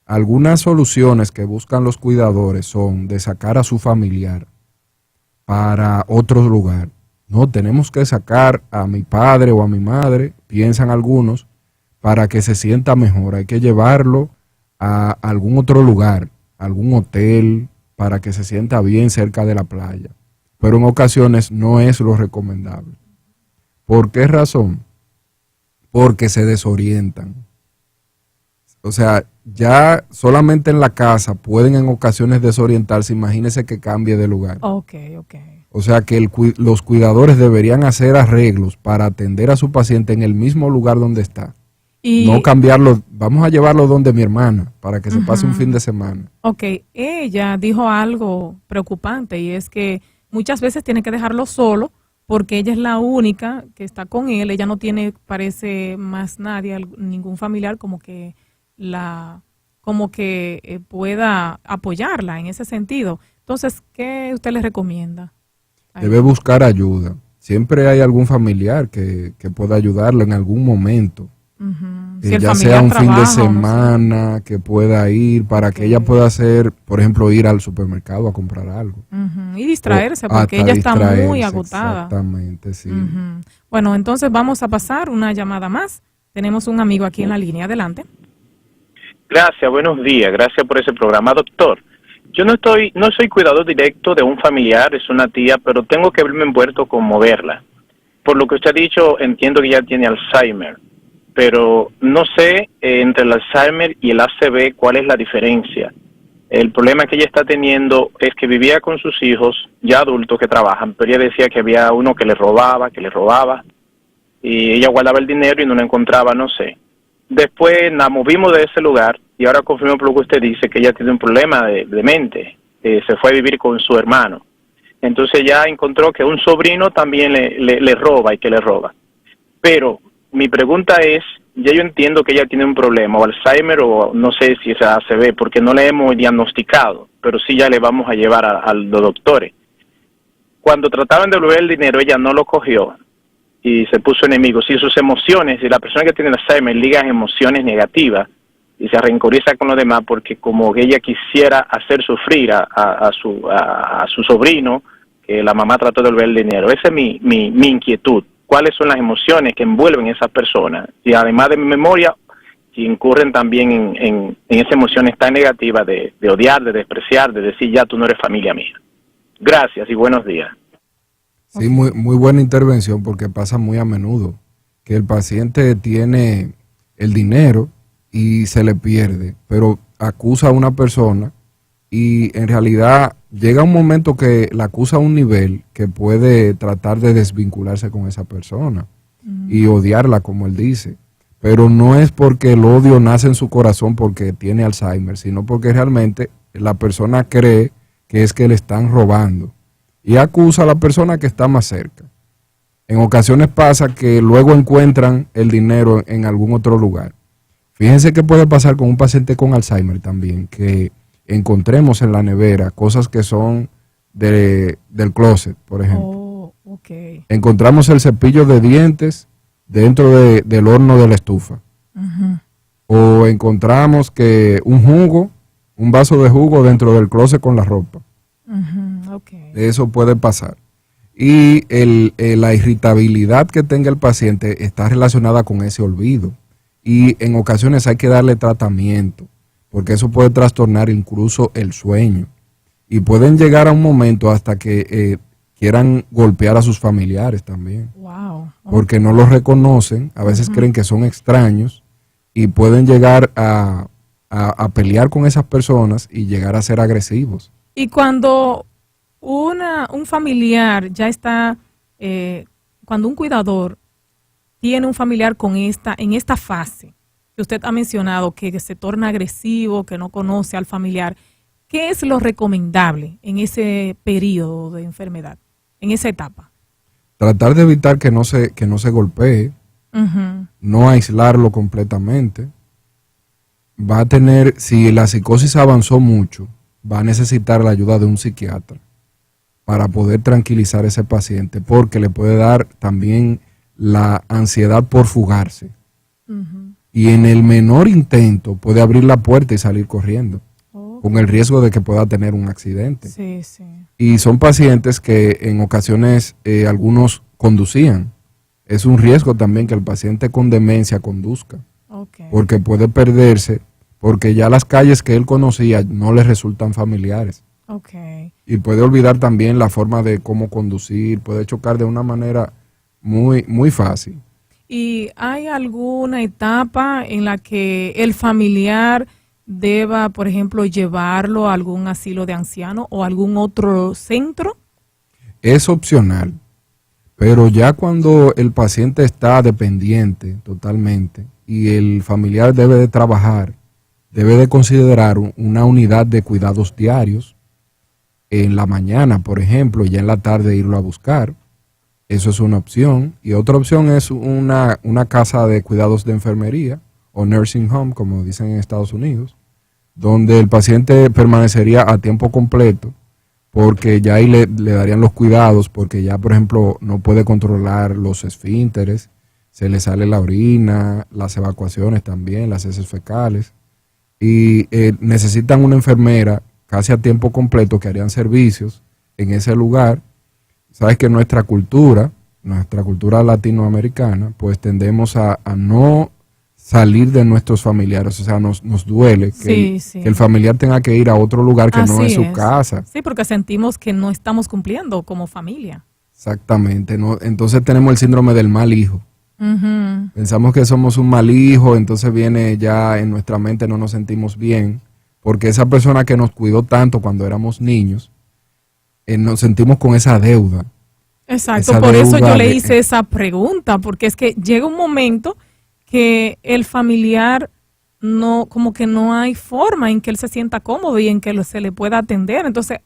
Algunas soluciones que buscan los cuidadores son de sacar a su familiar para otro lugar. No, tenemos que sacar a mi padre o a mi madre, piensan algunos, para que se sienta mejor. Hay que llevarlo a algún otro lugar, algún hotel, para que se sienta bien cerca de la playa. Pero en ocasiones no es lo recomendable. ¿Por qué razón? Porque se desorientan. O sea, ya solamente en la casa pueden en ocasiones desorientarse. Imagínese que cambie de lugar. Ok. O sea que los cuidadores deberían hacer arreglos para atender a su paciente en el mismo lugar donde está. Y no cambiarlo, vamos a llevarlo donde mi hermana para que se pase un fin de semana. Ok, ella dijo algo preocupante, y es que muchas veces tiene que dejarlo solo porque ella es la única que está con él. Ella no tiene, parece, más nadie, ningún familiar como que pueda apoyarla en ese sentido. Entonces, ¿qué usted le recomienda? Debe buscar ayuda. Siempre hay algún familiar que pueda ayudarla en algún momento. Si ya sea un fin de semana, que pueda ir para que ella pueda hacer, por ejemplo, ir al supermercado a comprar algo. Y distraerse, porque ella está muy agotada. Exactamente, sí. Bueno, entonces vamos a pasar una llamada más. Tenemos un amigo aquí en la línea. Adelante. Gracias, buenos días. Gracias por ese programa, doctor. Yo no soy cuidador directo de un familiar, es una tía, pero tengo que verme envuelto con moverla. Por lo que usted ha dicho, entiendo que ella tiene Alzheimer, pero no sé entre el Alzheimer y el ACV cuál es la diferencia. El problema que ella está teniendo es que vivía con sus hijos, ya adultos que trabajan, pero ella decía que había uno que le robaba, y ella guardaba el dinero y no lo encontraba, no sé. Después nos movimos de ese lugar y ahora confirmo por lo que usted dice, que ella tiene un problema de mente. Se fue a vivir con su hermano. Entonces ya encontró que un sobrino también le roba y que le roba. Pero mi pregunta es, ya yo entiendo que ella tiene un problema, o Alzheimer, o no sé si es ACV, porque no le hemos diagnosticado, pero sí ya le vamos a llevar a los doctores. Cuando trataban de devolver el dinero, ella no lo cogió y se puso enemigo. Si sus emociones, si la persona que tiene Alzheimer liga emociones negativas y se rencoriza con los demás porque como que ella quisiera hacer sufrir a su sobrino, que la mamá trató de devolver el dinero. Esa es mi inquietud. ¿Cuáles son las emociones que envuelven a esas personas? Y además de mi memoria, si incurren también en esas emociones tan negativas de odiar, de despreciar, de decir ya tú no eres familia mía. Gracias y buenos días. Sí, muy buena intervención, porque pasa muy a menudo que el paciente tiene el dinero y se le pierde, pero acusa a una persona y en realidad llega un momento que la acusa a un nivel que puede tratar de desvincularse con esa persona y odiarla, como él dice. Pero no es porque el odio nace en su corazón porque tiene Alzheimer, sino porque realmente la persona cree que es que le están robando y acusa a la persona que está más cerca. En ocasiones pasa que luego encuentran el dinero en algún otro lugar. Fíjense que puede pasar con un paciente con Alzheimer también, que encontremos en la nevera cosas que son del closet, por ejemplo. Okay. Encontramos el cepillo de dientes dentro del horno de la estufa. O encontramos que un vaso de jugo dentro del closet con la ropa. Okay. Eso puede pasar. Y la irritabilidad que tenga el paciente está relacionada con ese olvido. Y en ocasiones hay que darle tratamiento, porque eso puede trastornar incluso el sueño. Y pueden llegar a un momento hasta que quieran golpear a sus familiares también. Wow. Porque no los reconocen, a veces creen que son extraños y pueden llegar a pelear con esas personas y llegar a ser agresivos. Y cuando un familiar ya está, cuando un cuidador tiene un familiar en esta fase que usted ha mencionado, que se torna agresivo, que no conoce al familiar, ¿qué es lo recomendable en ese periodo de enfermedad, en esa etapa? Tratar de evitar que no se golpee, no aislarlo completamente. Va a tener, si la psicosis avanzó mucho, va a necesitar la ayuda de un psiquiatra para poder tranquilizar a ese paciente, porque le puede dar también la ansiedad por fugarse. Y en el menor intento puede abrir la puerta y salir corriendo, con el riesgo de que pueda tener un accidente. Sí, sí. Y son pacientes que en ocasiones algunos conducían. Es un riesgo también que el paciente con demencia conduzca, porque puede perderse, porque ya las calles que él conocía no le resultan familiares. Y puede olvidar también la forma de cómo conducir, puede chocar de una manera muy, muy fácil. ¿Y hay alguna etapa en la que el familiar deba, por ejemplo, llevarlo a algún asilo de ancianos o algún otro centro? Es opcional, pero ya cuando el paciente está dependiente totalmente y el familiar debe de trabajar, debe de considerar una unidad de cuidados diarios en la mañana, por ejemplo, y ya en la tarde irlo a buscar. Eso es una opción. Y otra opción es una casa de cuidados de enfermería o nursing home, como dicen en Estados Unidos, donde el paciente permanecería a tiempo completo, porque ya ahí le darían los cuidados, porque ya, por ejemplo, no puede controlar los esfínteres, se le sale la orina, las evacuaciones también, las heces fecales, y necesitan una enfermera casi a tiempo completo que harían servicios en ese lugar. Sabes que nuestra cultura latinoamericana, pues tendemos a no salir de nuestros familiares, o sea, nos duele que el familiar tenga que ir a otro lugar que no es su casa. Sí, porque sentimos que no estamos cumpliendo como familia. Exactamente, ¿no? Entonces tenemos el síndrome del mal hijo. Pensamos que somos un mal hijo, entonces viene ya en nuestra mente, no nos sentimos bien, porque esa persona que nos cuidó tanto cuando éramos niños, nos sentimos con esa deuda. Exacto, esa por eso deuda yo le hice esa pregunta, porque es que llega un momento que el familiar no, como que no hay forma en que él se sienta cómodo y en que se le pueda atender. Entonces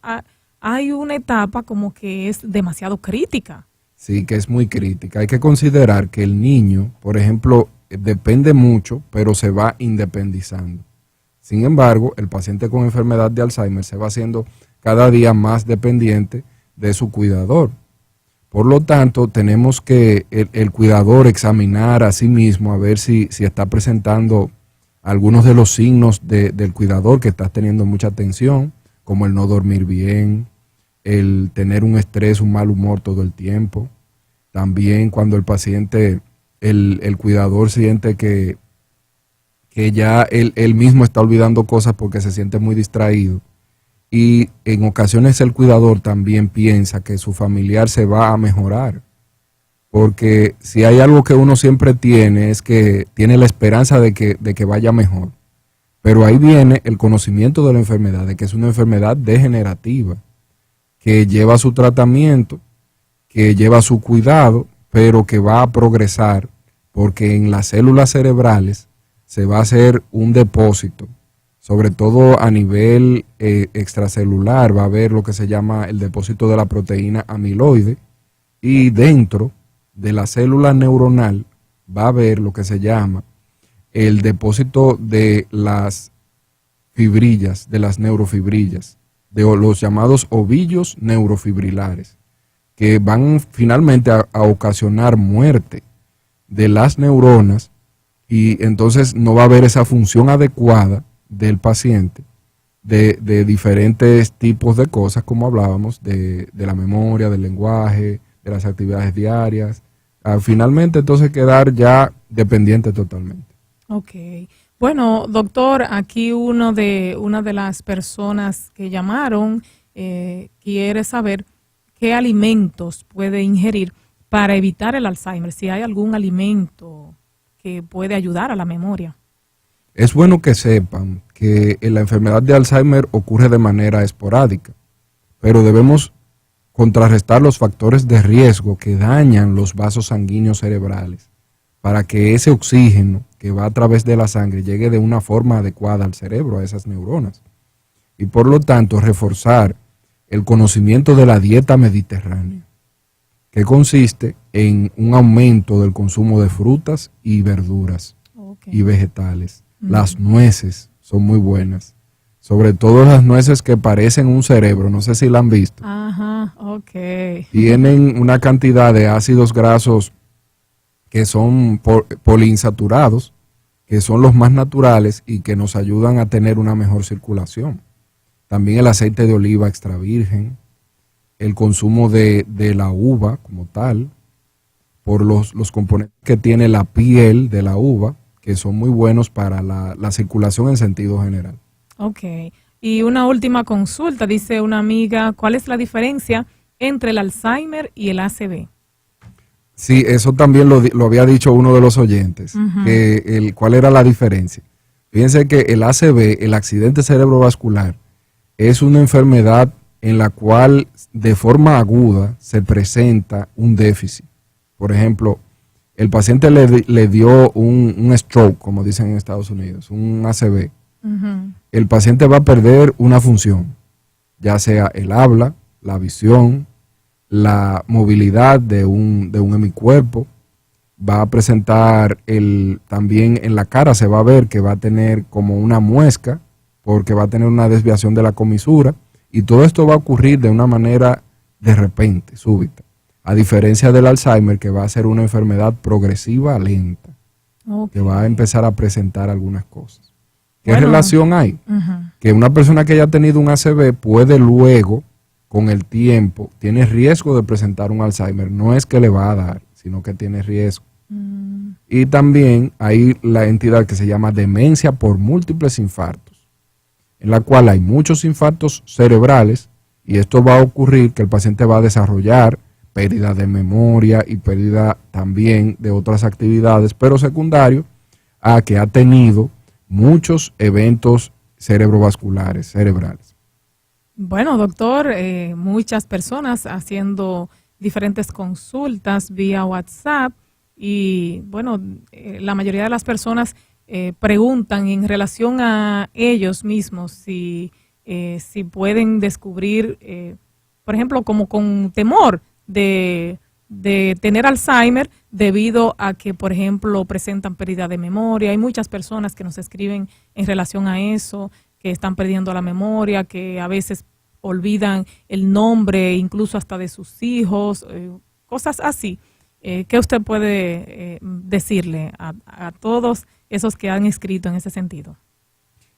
hay una etapa como que es demasiado crítica. Sí, que es muy crítica. Hay que considerar que el niño, por ejemplo, depende mucho, pero se va independizando. Sin embargo, el paciente con enfermedad de Alzheimer se va haciendo cada día más dependiente de su cuidador. Por lo tanto, tenemos que el cuidador examinar a sí mismo a ver si está presentando algunos de los signos del cuidador, que está teniendo mucha tensión, como el no dormir bien, el tener un estrés, un mal humor todo el tiempo. También cuando el paciente, el cuidador siente que ya él mismo está olvidando cosas porque se siente muy distraído. Y en ocasiones el cuidador también piensa que su familiar se va a mejorar. Porque si hay algo que uno siempre tiene es que tiene la esperanza de que vaya mejor. Pero ahí viene el conocimiento de la enfermedad, de que es una enfermedad degenerativa, que lleva su tratamiento, que lleva su cuidado, pero que va a progresar porque en las células cerebrales se va a hacer un depósito, sobre todo a nivel extracelular, va a haber lo que se llama el depósito de la proteína amiloide, y dentro de la célula neuronal va a haber lo que se llama el depósito de las fibrillas, de las neurofibrillas, de los llamados ovillos neurofibrilares, que van finalmente a ocasionar muerte de las neuronas, y entonces no va a haber esa función adecuada del paciente de diferentes tipos de cosas, como hablábamos, de la memoria, del lenguaje, de las actividades diarias. Finalmente entonces quedar ya dependiente totalmente. Ok. Bueno, doctor, aquí una de las personas que llamaron quiere saber qué alimentos puede ingerir para evitar el Alzheimer, si hay algún alimento que puede ayudar a la memoria. Es bueno que sepan que la enfermedad de Alzheimer ocurre de manera esporádica, pero debemos contrarrestar los factores de riesgo que dañan los vasos sanguíneos cerebrales para que ese oxígeno que va a través de la sangre llegue de una forma adecuada al cerebro, a esas neuronas. Y por lo tanto, reforzar el conocimiento de la dieta mediterránea, que consiste en un aumento del consumo de frutas y verduras y vegetales. Las nueces son muy buenas, sobre todo las nueces que parecen un cerebro, no sé si la han visto. Ajá, ok. Tienen una cantidad de ácidos grasos que son poliinsaturados, que son los más naturales y que nos ayudan a tener una mejor circulación. También el aceite de oliva extra virgen, el consumo de la uva como tal, por los componentes que tiene la piel de la uva, que son muy buenos para la circulación en sentido general. Ok. Y una última consulta, dice una amiga, ¿cuál es la diferencia entre el Alzheimer y el ACV? Sí, eso también lo había dicho uno de los oyentes, que ¿cuál era la diferencia? Fíjense que el ACV, el accidente cerebrovascular, es una enfermedad en la cual de forma aguda se presenta un déficit. Por ejemplo, el paciente le dio un stroke, como dicen en Estados Unidos, un ACV. El paciente va a perder una función, ya sea el habla, la visión, la movilidad de un hemicuerpo. Va a presentar también en la cara se va a ver que va a tener como una muesca, porque va a tener una desviación de la comisura, y todo esto va a ocurrir de una manera de repente, súbita, a diferencia del Alzheimer, que va a ser una enfermedad progresiva lenta, que va a empezar a presentar algunas cosas. ¿Qué relación hay? Que una persona que haya tenido un ACV puede luego, con el tiempo, tiene riesgo de presentar un Alzheimer. No es que le va a dar, sino que tiene riesgo. Y también hay la entidad que se llama demencia por múltiples infartos, en la cual hay muchos infartos cerebrales, y esto va a ocurrir que el paciente va a desarrollar pérdida de memoria y pérdida también de otras actividades, pero secundario a que ha tenido muchos eventos cerebrovasculares, cerebrales. Bueno, doctor, muchas personas haciendo diferentes consultas vía WhatsApp y bueno, la mayoría de las personas preguntan en relación a ellos mismos si pueden descubrir, por ejemplo, como con temor de tener Alzheimer debido a que, por ejemplo, presentan pérdida de memoria. Hay muchas personas que nos escriben en relación a eso, que están perdiendo la memoria, que a veces olvidan el nombre, incluso hasta de sus hijos, cosas así. ¿Qué usted puede decirle a todos esos que han escrito en ese sentido?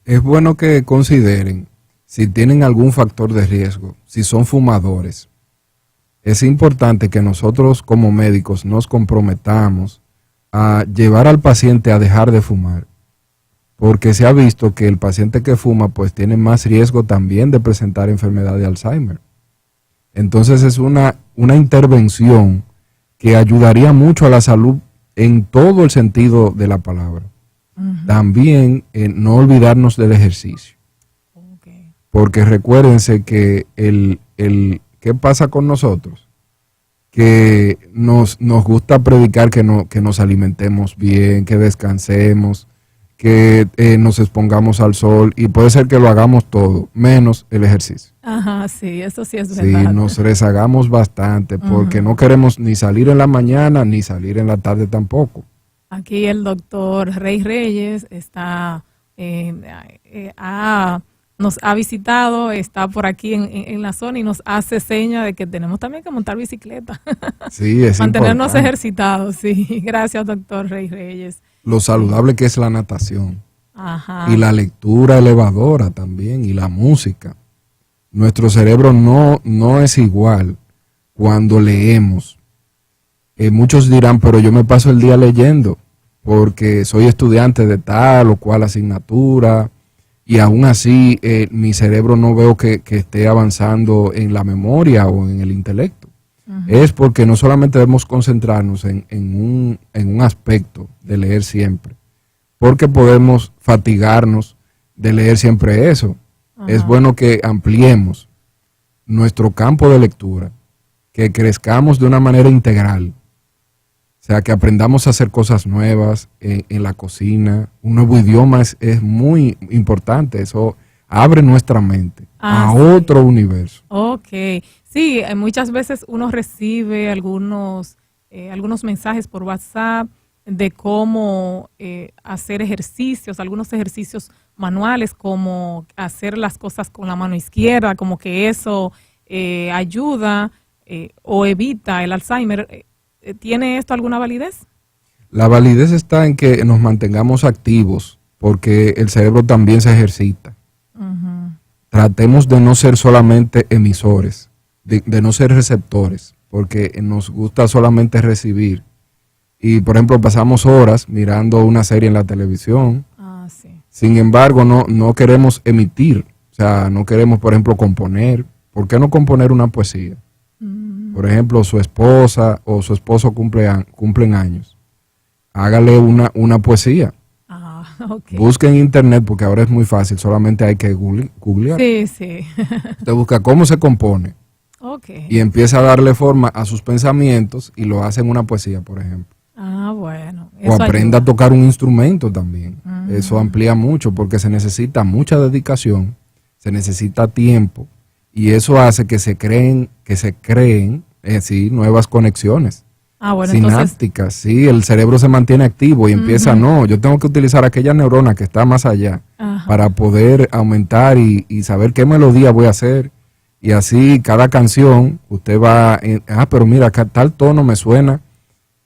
Es bueno que consideren si tienen algún factor de riesgo, si son fumadores. Es importante que nosotros como médicos nos comprometamos a llevar al paciente a dejar de fumar, porque se ha visto que el paciente que fuma pues tiene más riesgo también de presentar enfermedad de Alzheimer. Entonces es una intervención que ayudaría mucho a la salud en todo el sentido de la palabra. También no olvidarnos del ejercicio. Porque recuérdense que ¿qué pasa con nosotros? Que nos gusta predicar que nos alimentemos bien, que descansemos, que nos expongamos al sol, y puede ser que lo hagamos todo, menos el ejercicio. Ajá, sí, eso sí es verdad. Sí, nos rezagamos bastante porque no queremos ni salir en la mañana ni salir en la tarde tampoco. Aquí el doctor Rey Reyes está nos ha visitado, está por aquí en la zona y nos hace seña de que tenemos también que montar bicicleta. Sí, es mantenernos importante. Ejercitados, sí. Gracias, doctor Rey Reyes. Lo saludable que es la natación. Ajá. Y la lectura elevadora también, y la música. Nuestro cerebro no es igual cuando leemos. Muchos dirán, pero yo me paso el día leyendo porque soy estudiante de tal o cual asignatura, y aún así mi cerebro no veo que esté avanzando en la memoria o en el intelecto. Es porque no solamente debemos concentrarnos en un aspecto de leer siempre, porque podemos fatigarnos de leer siempre eso. Es bueno que ampliemos nuestro campo de lectura, que crezcamos de una manera integral. O sea, que aprendamos a hacer cosas nuevas en la cocina. Un nuevo idioma es muy importante. Eso abre nuestra mente a otro universo. Ok. Sí, muchas veces uno recibe algunos mensajes por WhatsApp de cómo hacer ejercicios, algunos ejercicios manuales, como hacer las cosas con la mano izquierda, como que eso ayuda o evita el Alzheimer. ¿Tiene esto alguna validez? La validez está en que nos mantengamos activos, porque el cerebro también se ejercita. Tratemos de no ser solamente emisores, de no ser receptores, porque nos gusta solamente recibir. Y, por ejemplo, pasamos horas mirando una serie en la televisión. Sin embargo, no queremos emitir. O sea, no queremos, por ejemplo, componer. ¿Por qué no componer una poesía? Por ejemplo, su esposa o su esposo cumplen años. Hágale una poesía. Okay. Busque en internet, porque ahora es muy fácil, solamente hay que googlear. Sí, sí. Usted busca cómo se compone. Okay. Y empieza a darle forma a sus pensamientos y lo hace en una poesía, por ejemplo. Bueno. O aprenda a tocar un instrumento también. Eso amplía mucho, porque se necesita mucha dedicación, se necesita tiempo, y eso hace que se creen nuevas conexiones sinápticas. Sí, el cerebro se mantiene activo y empieza, yo tengo que utilizar aquella neurona que está más allá para poder aumentar y saber qué melodía voy a hacer. Y así cada canción usted va, pero mira, tal tono me suena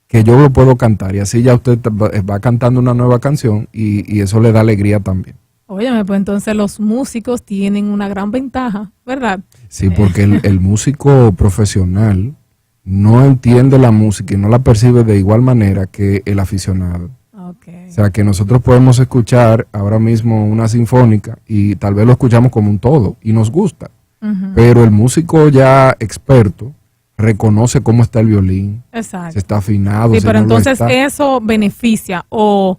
que yo lo puedo cantar. Y así ya usted va cantando una nueva canción y eso le da alegría también. Óyeme, pues entonces los músicos tienen una gran ventaja, ¿verdad? Sí, porque el músico profesional no entiende la música y no la percibe de igual manera que el aficionado. Okay. O sea, que nosotros podemos escuchar ahora mismo una sinfónica y tal vez lo escuchamos como un todo y nos gusta. Pero el músico ya experto reconoce cómo está el violín. Exacto. Si está afinado. Sí, si pero no lo entonces está. eso beneficia o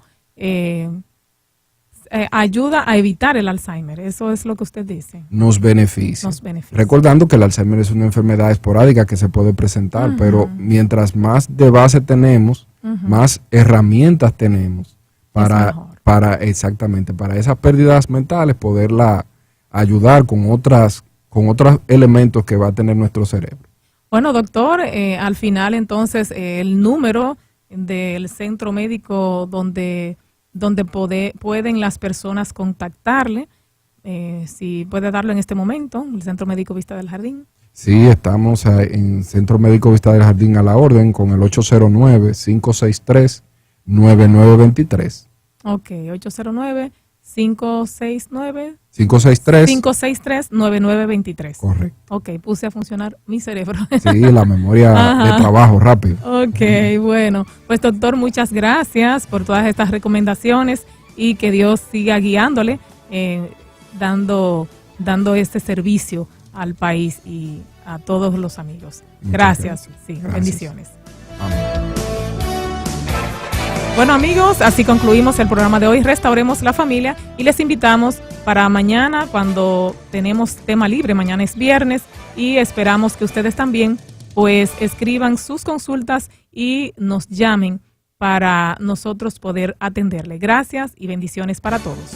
ayuda a evitar el Alzheimer. Eso es lo que usted dice. Nos beneficia. Nos beneficia. Recordando que el Alzheimer es una enfermedad esporádica que se puede presentar, pero mientras más de base tenemos, más herramientas tenemos para exactamente, para esas pérdidas mentales poderla ayudar con otros elementos que va a tener nuestro cerebro. Bueno, doctor, al final entonces el número del centro médico donde pueden las personas contactarle, si puede darlo en este momento, el Centro Médico Vista del Jardín. Sí, estamos en Centro Médico Vista del Jardín a la orden con el 809-563-9923. Ok, 809-563-9923. Correcto. Ok, puse a funcionar mi cerebro. Sí, la memoria de trabajo rápido. Ok, bueno. Pues doctor, muchas gracias por todas estas recomendaciones y que Dios siga guiándole, dando este servicio al país y a todos los amigos. Gracias. Sí, gracias. Bendiciones. Amén. Bueno amigos, así concluimos el programa de hoy, Restauremos la Familia, y les invitamos para mañana cuando tenemos tema libre, mañana es viernes, y esperamos que ustedes también pues escriban sus consultas y nos llamen para nosotros poder atenderle. Gracias y bendiciones para todos.